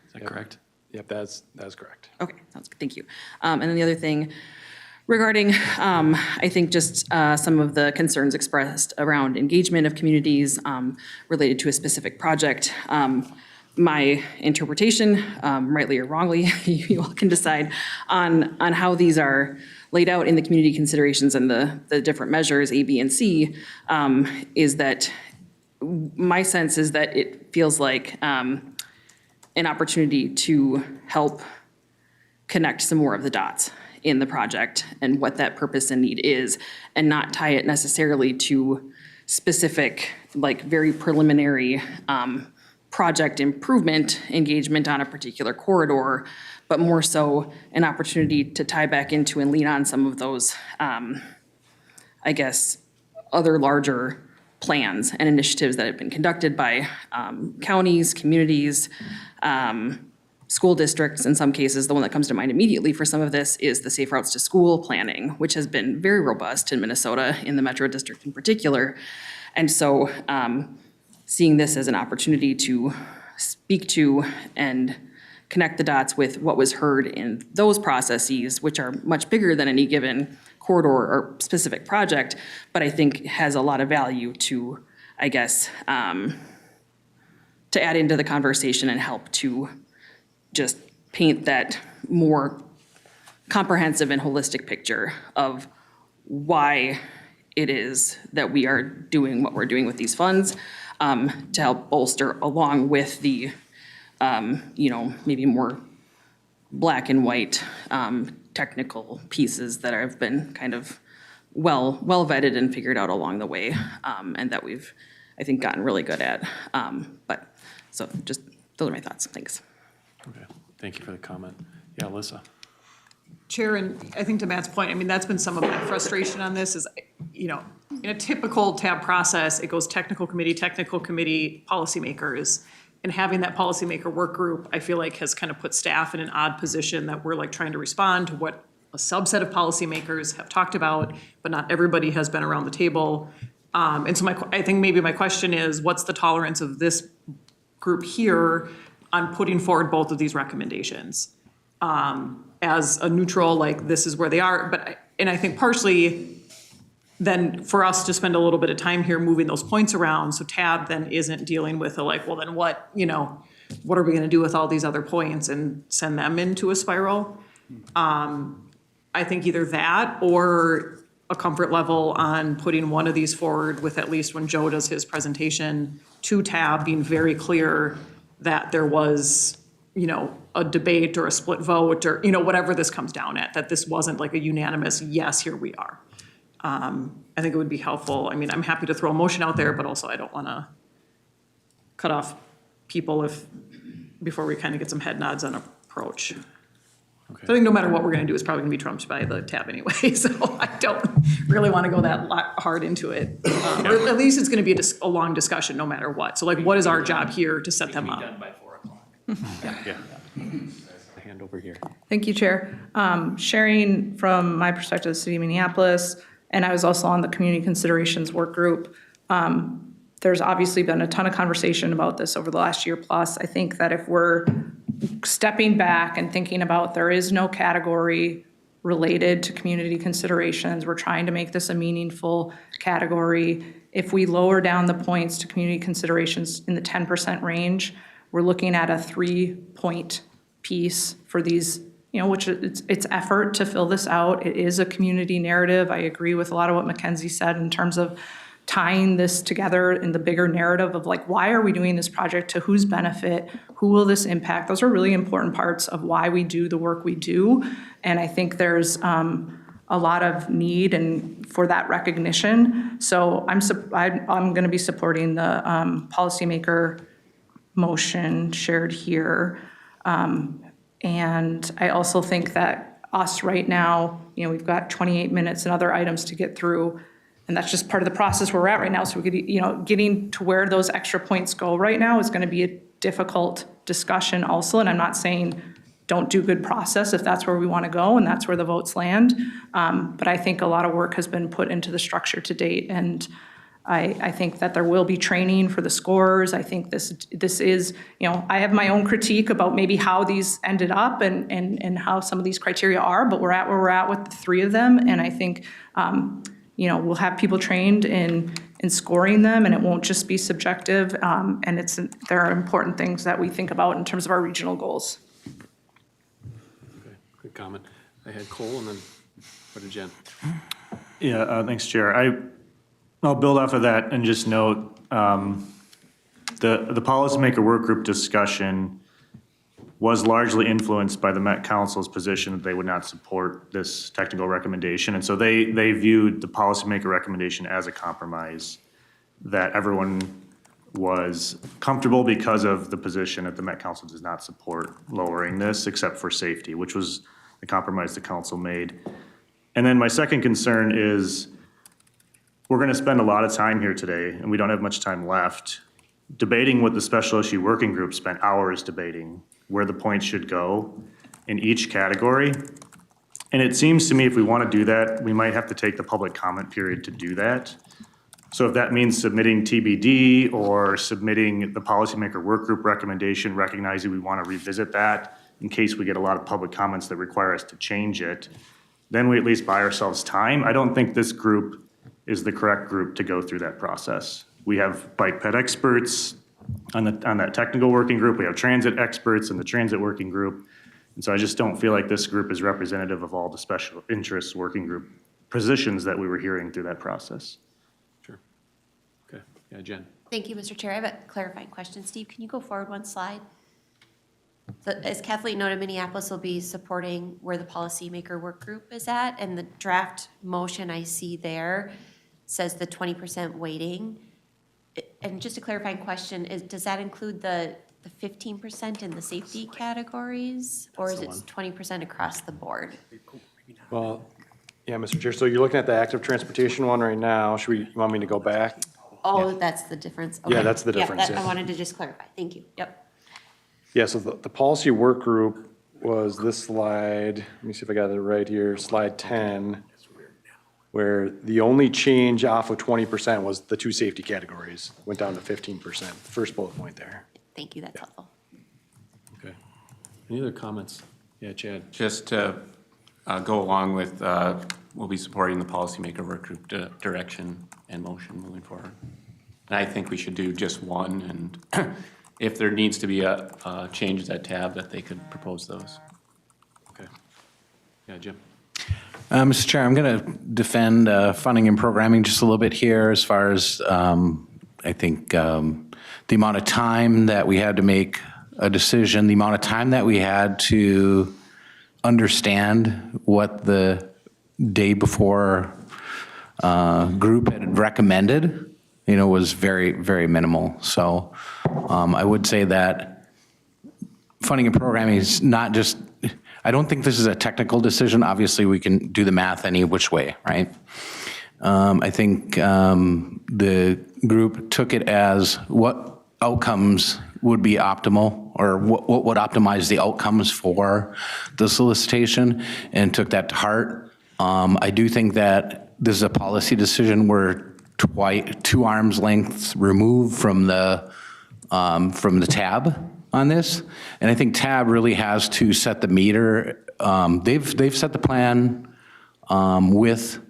Is that correct? Yep, that's correct. Okay, sounds good, thank you. And then the other thing regarding, I think just some of the concerns expressed around engagement of communities related to a specific project. My interpretation, rightly or wrongly, you all can decide on how these are laid out in the community considerations and the different measures, A, B, and C, is that my sense is that it feels like an opportunity to help connect some more of the dots in the project and what that purpose and need is, and not tie it necessarily to specific, very preliminary project improvement engagement on a particular corridor, but more so an opportunity to tie back into and lean on some of those, I guess, other larger plans and initiatives that have been conducted by counties, communities, school districts. In some cases, the one that comes to mind immediately for some of this is the Safe Routes to School planning, which has been very robust in Minnesota, in the Metro District in particular. And so seeing this as an opportunity to speak to and connect the dots with what was heard in those processes, which are much bigger than any given corridor or specific project, but I think has a lot of value to, I guess, to add into the conversation and help to just paint that more comprehensive and holistic picture of why it is that we are doing what we're doing with these funds, to help bolster along with the, maybe more black and white technical pieces that have been kind of well vetted and figured out along the way, and that we've, I think, gotten really good at. So just, those are my thoughts. Thanks. Okay, thank you for the comment. Yeah, Alyssa. Chair, and I think to Matt's point, that's been some of my frustration on this is, in a typical TAB process, it goes technical committee, policymakers. And having that policymaker work group, I feel like has kind of put staff in an odd position that we're trying to respond to what a subset of policymakers have talked about, but not everybody has been around the table. And so I think maybe my question is, what's the tolerance of this group here on putting forward both of these recommendations? As a neutral, this is where they are, and I think partially then for us to spend a little bit of time here moving those points around, so TAB then isn't dealing with well then what are we gonna do with all these other points and send them into a spiral? I think either that or a comfort level on putting one of these forward with, at least when Joe does his presentation to TAB, being very clear that there was, a debate or a split vote or, whatever this comes down at, that this wasn't a unanimous, yes, here we are. I think it would be helpful. I'm happy to throw a motion out there, but also I don't want to cut off people before we kind of get some head nods on approach. So I think no matter what we're going to do, it's probably going to be trumped by the tab anyway. So I don't really want to go that hard into it. Or at least it's going to be a long discussion no matter what. So like, what is our job here to set them up? Done by 4 o'clock. Yeah. Hand over here. Thank you, Chair. Sharing from my perspective, the city of Minneapolis, and I was also on the community considerations work group. There's obviously been a ton of conversation about this over the last year plus. I think that if we're stepping back and thinking about there is no category related to community considerations, we're trying to make this a meaningful category. If we lower down the points to community considerations in the 10% range, we're looking at a 3-point piece for these, which it's effort to fill this out. It is a community narrative. I agree with a lot of what Mackenzie said in terms of tying this together in the bigger narrative of like, why are we doing this project, to whose benefit, who will this impact? Those are really important parts of why we do the work we do. And I think there's a lot of need for that recognition. So I'm going to be supporting the policymaker motion shared here. And I also think that us right now, we've got 28 minutes and other items to get through. And that's just part of the process where we're at right now. So we could, getting to where those extra points go right now is going to be a difficult discussion also. And I'm not saying don't do good process if that's where we want to go and that's where the votes land. But I think a lot of work has been put into the structure to date. And I think that there will be training for the scorers. I think this is, I have my own critique about maybe how these ended up and how some of these criteria are, but we're at where we're at with the 3 of them. And I think, we'll have people trained in scoring them, and it won't just be subjective. And there are important things that we think about in terms of our regional goals. Okay, good comment. I had Cole and then what did Jen? Yeah, thanks, Chair. I'll build off of that and just note the policymaker work group discussion was largely influenced by the Met Council's position that they would not support this technical recommendation. And so they viewed the policymaker recommendation as a compromise that everyone was comfortable because of the position that the Met Council does not support lowering this except for safety, which was the compromise the council made. And then my second concern is we're going to spend a lot of time here today, and we don't have much time left, debating what the special issue working group spent hours debating, where the points should go in each category. And it seems to me if we want to do that, we might have to take the public comment period to do that. So if that means submitting TBD or submitting the policymaker work group recommendation, recognizing we want to revisit that in case we get a lot of public comments that require us to change it, then we at least buy ourselves time. I don't think this group is the correct group to go through that process. We have bike ped experts on that technical working group. We have transit experts in the transit working group. And so I just don't feel like this group is representative of all the special interest working group positions that we were hearing through that process. Sure. Okay. Yeah, Jen. Thank you, Mr. Chair. I have a clarifying question. Steve, can you go forward one slide? So as Kathleen noted, Minneapolis will be supporting where the policymaker work group is at, and the draft motion I see there says the 20% weighting. And just a clarifying question, does that include the 15% in the safety categories, or is it 20% across the board? Well, yeah, Mr. Chair, so you're looking at the active transportation one right now. You want me to go back? Oh, that's the difference. Yeah, Okay. that's the difference, I yeah. wanted to just clarify. Thank you. Yep. Yeah, so the policy work group was this slide, let me see if I got it right here, slide 10, where the only change off of 20% was the 2 safety categories, went down to 15%, first bullet point there. Thank you, that's helpful. Okay. Any other comments? Yeah, Chad. Just to go along with, we'll be supporting the policymaker work group direction and motion moving forward. And I think we should do just one, and if there needs to be a change to that tab, that they could propose those. Okay. Yeah, Jim. Mr. Chair, I'm going to defend funding and programming just a little bit here as far as I think the amount of time that we had to make a decision, the amount of time that we had to understand what the day before group had recommended was very, very minimal. So I would say that funding and programming is not just, I don't think this is a technical decision. Obviously, we can do the math any which way, right? I think the group took it as what outcomes would be optimal, or what would optimize the outcomes for the solicitation, and took that to heart. I do think that this is a policy decision. We're 2 arms lengths removed from the tab on this, and I think tab really has to set the meter. They've set the plan with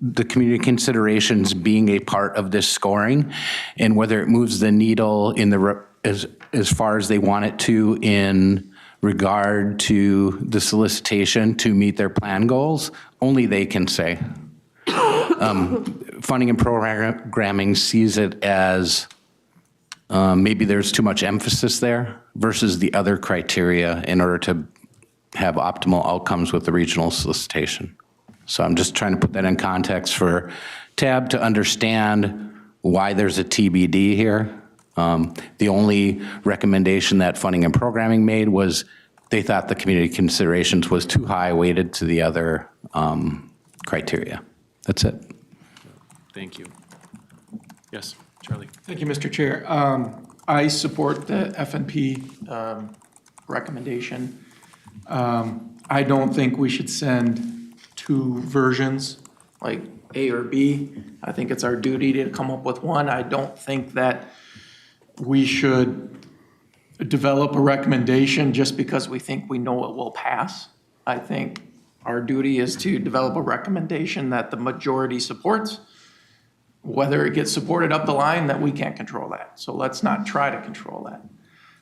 the community considerations being a part of this scoring, and whether it moves the needle in as far as they want it to in regard to the solicitation to meet their plan goals, only they can say. Funding and programming sees it as maybe there's too much emphasis there versus the other criteria in order to have optimal outcomes with the regional solicitation. So I'm just trying to put that in context for TAB to understand why there's a TBD here. The only recommendation that funding and programming made was they thought the community considerations was too high weighted to the other criteria. That's it. Thank you. Yes, Charlie. Thank you, Mr. Chair. I support the F&P recommendation. I don't think we should send 2 versions, like A or B. I think it's our duty to come up with one. I don't think that we should develop a recommendation just because we think we know it will pass. I think our duty is to develop a recommendation that the majority supports. Whether it gets supported up the line, that we can't control that. So let's not try to control that.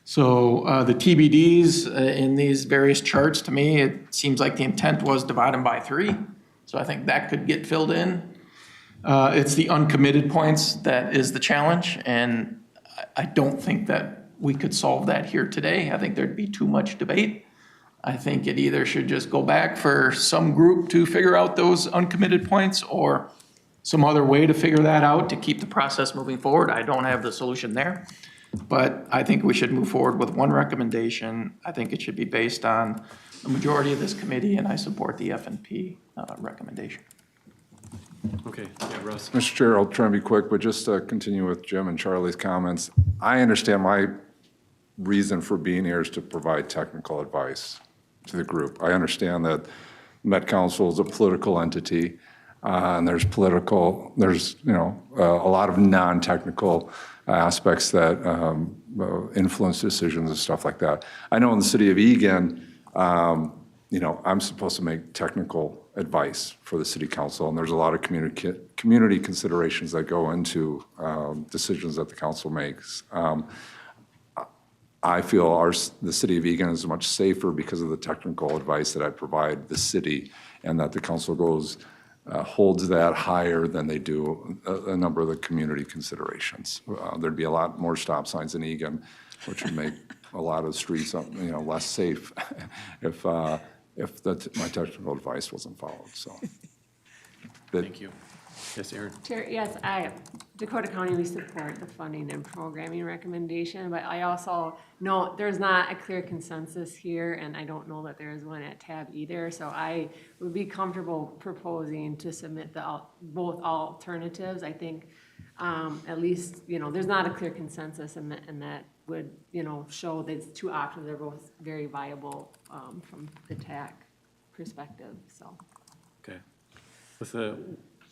So the TBDs in these various charts, to me, it seems like the intent was divide them by 3. So I think that could get filled in. It's the uncommitted points that is the challenge, and I don't think that we could solve that here today. I think there'd be too much debate. I think it either should just go back for some group to figure out those uncommitted points, or some other way to figure that out to keep the process moving forward. I don't have the solution there. But I think we should move forward with one recommendation. I think it should be based on the majority of this committee, and I support the F&P recommendation. Okay, yeah, Russ. Mr. Chair, I'll try and be quick, but just to continue with Jim and Charlie's comments, I understand my reason for being here is to provide technical advice to the group. I understand that Met Council is a political entity, and there's a lot of non-technical aspects that influence decisions and stuff like that. I know in the city of Eagan, I'm supposed to make technical advice for the city council, and there's a lot of community considerations that go into decisions that the council makes. I feel the city of Eagan is much safer because of the technical advice that I provide the city, and that the council holds that higher than they do a number of the community considerations. There'd be a lot more stop signs in Eagan, which would make a lot of streets less safe if my technical advice wasn't followed. So, thank you. Yes, Aaron. Chair, yes, Dakota County, we support the funding and programming recommendation, but I also know there's not a clear consensus here, and I don't know that there is one at TAB either, so I would be comfortable proposing to submit both alternatives. I think at least, there's not a clear consensus, and that would, show that 2 options are both very viable from the TAC perspective, so. Okay.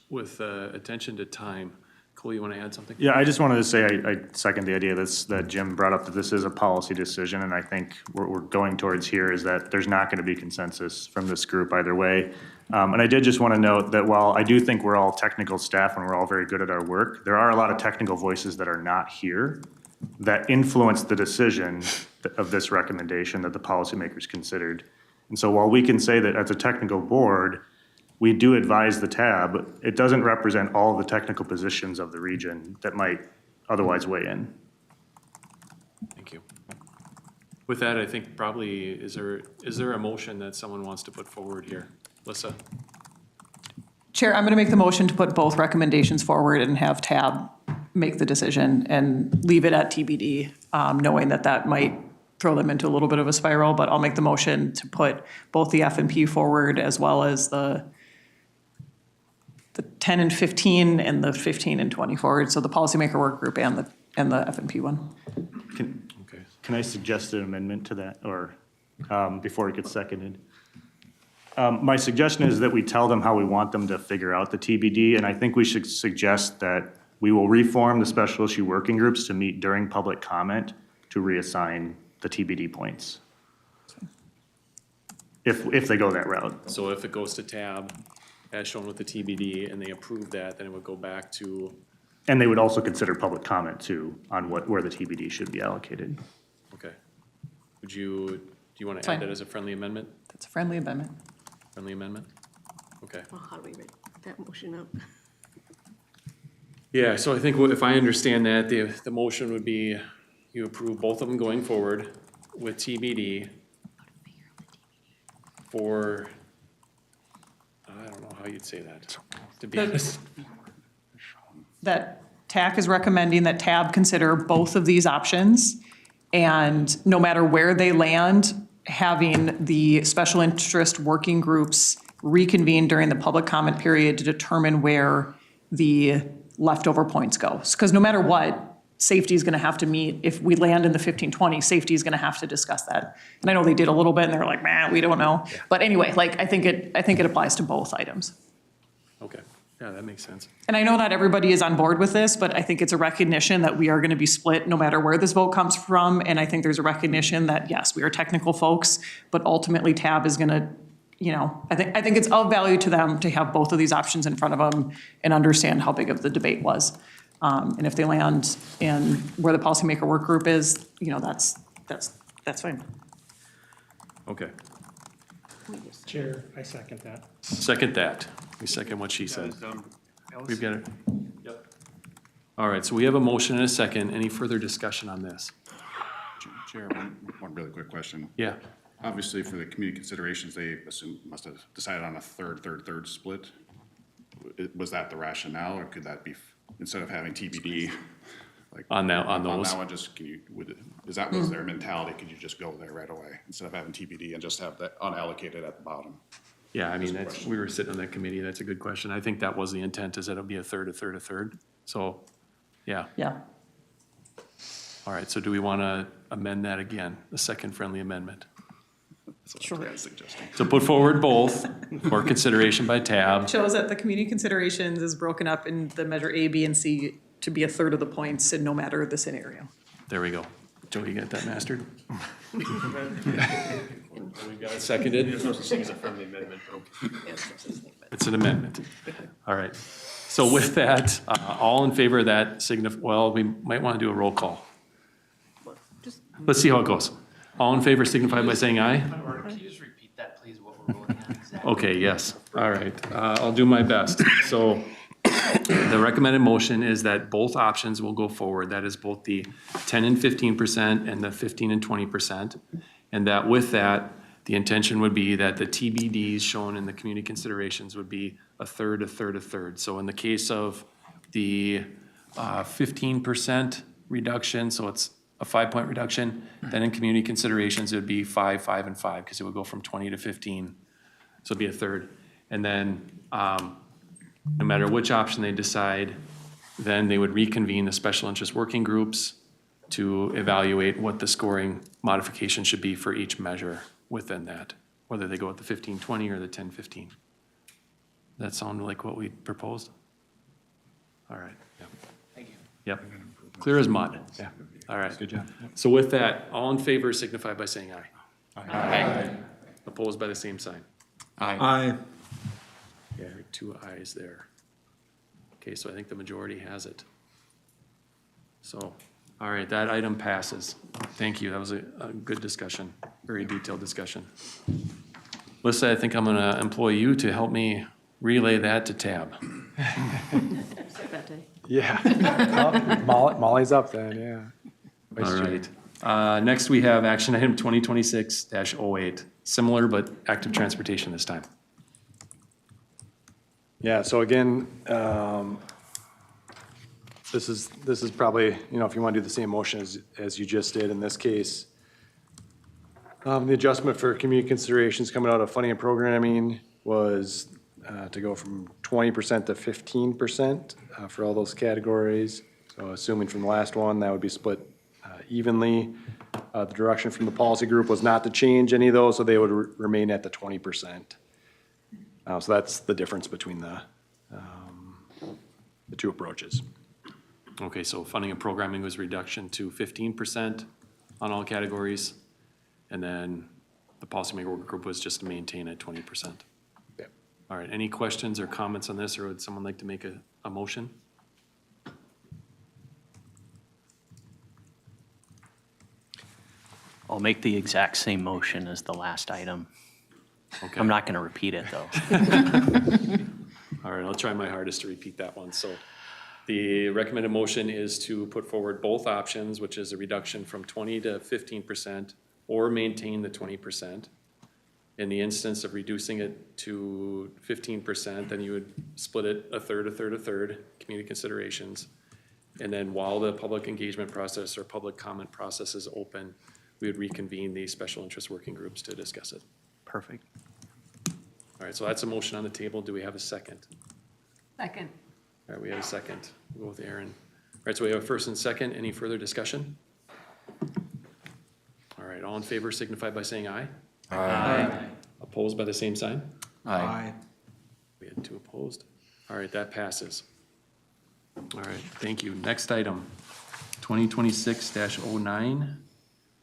With attention to time, Cole, you want to add something? Yeah, I just wanted to say I second the idea that Jim brought up, that this is a policy decision, and I think what we're going towards here is that there's not going to be consensus from this group either way. And I did just want to note that while I do think we're all technical staff and we're all very good at our work, there are a lot of technical voices that are not here that influence the decision of this recommendation that the policymakers considered. And so while we can say that as a technical board, we do advise the TAB, it doesn't represent all the technical positions of the region that might otherwise weigh in. Thank you. With that, I think probably, is there a motion that someone wants to put forward here? Alyssa? Chair, I'm going to make the motion to put both recommendations forward and have TAB make the decision and leave it at TBD, knowing that that might throw them into a little bit of a spiral, but I'll make the motion to put both the F and P forward as well as the 10 and 15 and the 15 and 20 forward. So the policymaker work group and the F and P one. Can I suggest an amendment to that, or before it gets seconded? My suggestion is that we tell them how we want them to figure out the TBD, and I think we should suggest that we will reform the special issue working groups to meet during public comment to reassign the TBD points. If they go that route. So if it goes to TAB, as shown with the TBD, and they approve that, then it would go back to, And they would also consider public comment too on where the TBD should be allocated. okay. Do you want to Fine. add that as a friendly amendment? That's a friendly amendment. Friendly amendment? Okay. Well, how do we make that motion up? Yeah, so I think if I understand that, the motion would be you approve both of them going forward with TBD for, I don't know how you'd say that, to be honest. That TAC is recommending that TAB consider both of these options, and no matter where they land, having the special interest working groups reconvene during the public comment period to determine where the leftover points go. Because no matter what, safety is going to have to meet. If we land in the 15-20, safety is going to have to discuss that. And I know they did a little bit, and they were like, man, we don't know. Yeah. But anyway, like I think it applies to both items. Okay, yeah, that makes sense. And I know not everybody is on board with this, but I think it's a recognition that we are going to be split no matter where this vote comes from. And I think there's a recognition that, yes, we are technical folks, but ultimately TAB is going to, I think it's of value to them to have both of these options in front of them and understand how big of the debate was. And if they land in where the policymaker work group is, that's fine. Okay. Chair, I second that. Second that. We second what she said. We've got it. Yep. All right, so we have a motion and a second. Any further discussion on this? Chair, one really quick question. Yeah. Obviously, for the community considerations, they must have decided on a third split. Was that the rationale, or could that be, instead of having TBD? Like on those? On that one, just, was their mentality, could you just go there right away, instead of having TBD and just have that unallocated at the bottom? Yeah, I mean, we were sitting on that committee. That's a good question. I think that was the intent, is that it'll be a third. So, yeah. Yeah. All right, so do we want to amend that again, the second friendly amendment? Sure. So put forward both for consideration by TAB. Shows that the community considerations is broken up in the measure A, B, and C to be a third of the points in no matter the scenario. There we go. Joe, you got that mastered? We got it seconded? There's no such thing as a friendly amendment. It's an amendment. All right. So with that, all in favor of that we might want to do a roll call. Let's see how it goes. All in favor signify by saying aye. Can you just repeat that, please, what we're voting on exactly? Okay, yes. All right. I'll do my best. So the recommended motion is that both options will go forward. That is both the 10 and 15% and the 15 and 20%. And that with that, the intention would be that the TBDs shown in the community considerations would be a third. So in the case of the 15% reduction, so it's a 5-point reduction, then in community considerations, it would be 5, 5, and 5, because it would go from 20 to 15. So it'd be a third. And then no matter which option they decide, then they would reconvene the special interest working groups to evaluate what the scoring modification should be for each measure within that, whether they go with the 15-20 or the 10-15. That sound like what we proposed? All right. Yeah. Thank you. Yep. Clear as mud. Yeah. All right. Good job. So with that, all in favor signify by saying aye. Aye. Opposed by the same sign. Aye. Yeah, 2 ayes there. Okay, so I think the majority has it. So, all right, that item passes. Thank you. That was a good discussion, very detailed discussion. Lisa, I think I'm going to employ you to help me relay that to TAB. Yeah. Molly's up then, yeah. All right. Next, we have action item 2026-08, similar but active transportation this time. Yeah, so again, this is probably, if you want to do the same motion as you just did in this case. The adjustment for community considerations coming out of funding and programming was to go from 20% to 15% for all those categories. So assuming from the last one, that would be split evenly. The direction from the policy group was not to change any of those, so they would remain at the 20%. So that's the difference between the two approaches. Okay, so funding and programming was reduction to 15% on all categories. And then the policymaker work group was just to maintain at 20%. Yeah. All right, any questions or comments on this, or would someone like to make a motion? I'll make the exact same motion as the last item. Okay. I'm not going to repeat it, though. All right, I'll try my hardest to repeat that one. So the recommended motion is to put forward both options, which is a reduction from 20 to 15%, or maintain the 20%. In the instance of reducing it to 15%, then you would split it a third, community considerations. And then while the public engagement process or public comment process is open, we would reconvene the special interest working groups to discuss it. Perfect. All right, so that's a motion on the table. Do we have a second? Second. All right, we have a second. We'll go with Aaron. All right, so we have a first and second. Any further discussion? All right, all in favor signify by saying aye. Aye. Opposed by the same sign? Aye. We had two opposed. All right, that passes. All right, thank you. Next item, 2026-09,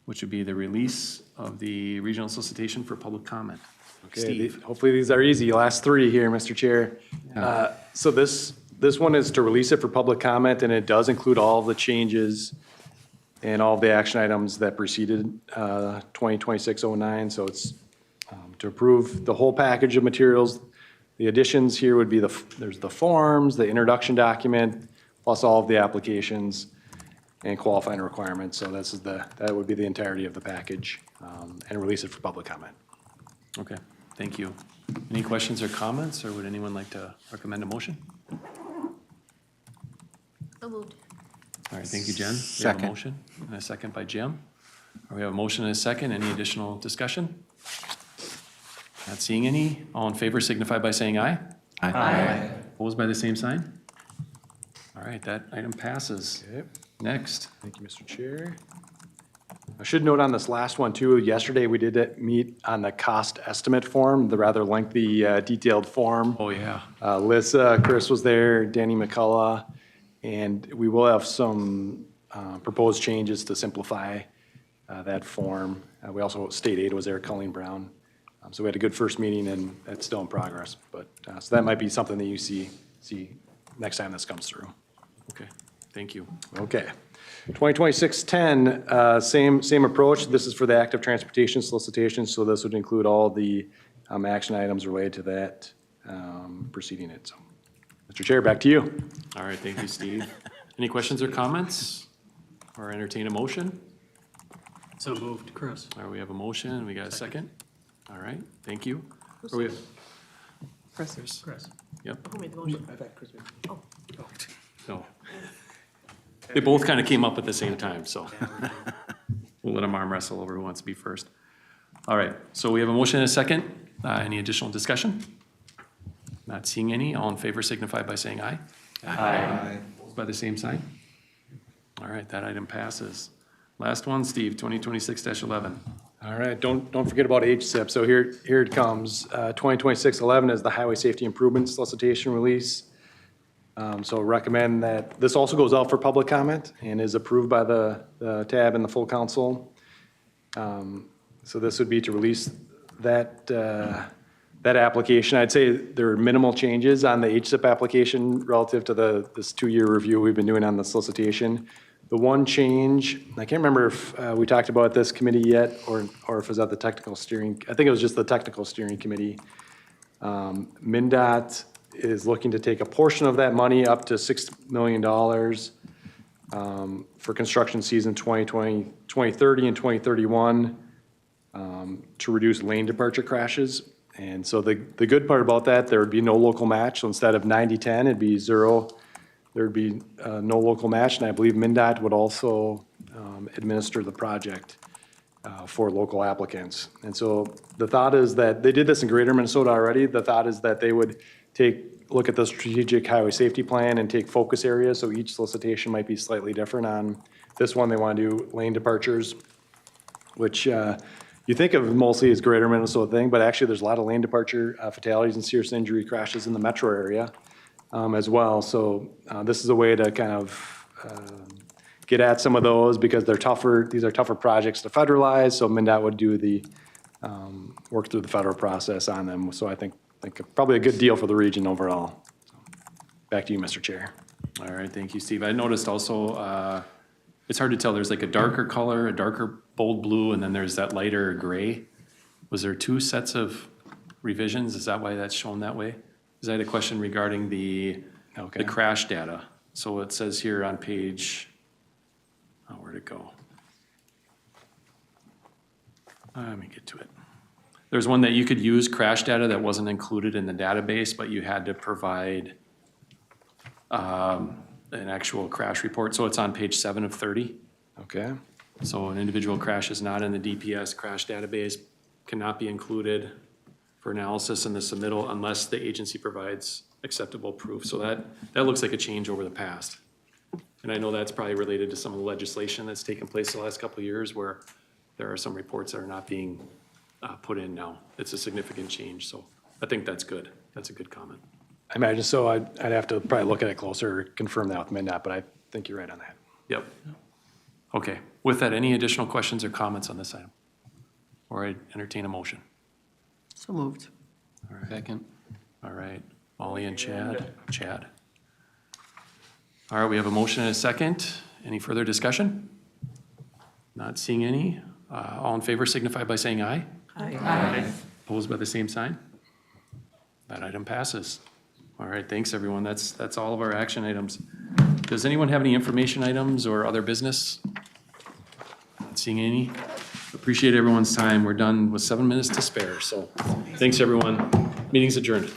which would be the release of the regional solicitation for public comment. Okay, Steve. hopefully these are easy. Last three here, Mr. Chair. So this one is to release it for public comment, and it does include all the changes and all the action items that preceded 2026-09. So it's to approve the whole package of materials. The additions here would be there's the forms, the introduction document, plus all of the applications and qualifying requirements. So that would be the entirety of the package, and release it for public comment. Okay, thank you. Any questions or comments, or would anyone like to recommend a motion? So moved. All right, thank you, Jen. We have a Second. motion and a second by Jim. We have a motion and a second. Any additional discussion? Not seeing any. All in favor signify by saying aye. Aye. Opposed by the same sign? All right, that item passes. Okay. Next. Thank you, Mr. Chair. I should note on this last one too, yesterday we did meet on the cost estimate form, the rather lengthy, detailed form. Oh, yeah. Lissa, Chris was there, Danny McCullough, and we will have some proposed changes to simplify that form. We also, state aid was there, Colleen Brown. So we had a good first meeting, and that's still in progress. But, so that might be something that you see next time this comes through. Okay, thank you. Okay. 2026-10, same approach. This is for the active transportation solicitation, so this would include all the action items related to that preceding it. So, Mr. Chair, back to you. All right, thank you, Steve. Any questions or comments? Or entertain a motion? So moved, Chris. All right, we have a motion, and we got a second. All right, thank you. Or we have, Chris. yep, Who made the motion? Oh. no. They both kind of came up at the same time, so we'll let them arm wrestle over who wants to be first. All right, so we have a motion and a second. Any additional discussion? Not seeing any. All in favor signify by saying aye. Aye. Opposed by the same sign? All right, that item passes. Last one, Steve, 2026-11. All right, don't forget about HSIP. So here it comes. 2026-11 is the Highway Safety Improvement Solicitation release. So recommend that this also goes out for public comment and is approved by the TAB and the full council. So this would be to release that application. I'd say there are minimal changes on the HSIP application relative to this 2-year review we've been doing on the solicitation. The one change, I can't remember if we talked about this committee yet or if it was at the technical steering, I think it was just the technical steering committee. MnDOT is looking to take a portion of that money up to $6 million for construction season 2030 and 2031 to reduce lane departure crashes. And so the good part about that, there would be no local match. So instead of 90-10, it'd be 0. There'd be no local match. And I believe MnDOT would also administer the project for local applicants. And so the thought is that they did this in Greater Minnesota already. The thought is that they would look at the strategic highway safety plan and take focus areas. So each solicitation might be slightly different. On this one, they want to do lane departures, which you think of mostly as Greater Minnesota thing, but actually there's a lot of lane departure fatalities and serious injury crashes in the metro area as well. So this is a way to kind of get at some of those because they're tougher. These are tougher projects to federalize. So MnDOT would do the work through the federal process on them. So I think probably a good deal for the region overall. Back to you, Mr. Chair. All right, thank you, Steve. I noticed also, it's hard to tell, there's like a darker color, a darker bold blue, and then there's that lighter gray. Was there 2 sets of revisions? Is that why that's shown that way? Is that a question regarding the crash data? So it says here on page, where'd it go? Let me get to it. There's one that you could use crash data that wasn't included in the database, but you had to provide an actual crash report. So it's on page 7 of 30. Okay. So an individual crash is not in the DPS crash database, cannot be included for analysis in the submittal unless the agency provides acceptable proof. So that looks like a change over the past. And I know that's probably related to some of the legislation that's taken place the last couple of years where there are some reports that are not being put in now. It's a significant change, so I think that's good. That's a good comment. I imagine so. I'd have to probably look at it closer, confirm that with MnDOT, but I think you're right on that. Yep. Okay. With that, any additional questions or comments on this item? Or I'd entertain a motion. So moved. All right. Second. All right. Molly and Chad. All right, we have a motion and a second. Any further discussion? Not seeing any. All in favor signify by saying aye. Aye. Opposed by the same sign? That item passes. All right, thanks, everyone. That's all of our action items. Does anyone have any information items or other business? Not seeing any. Appreciate everyone's time. We're done with 7 minutes to spare, so thanks, everyone. Meeting's adjourned.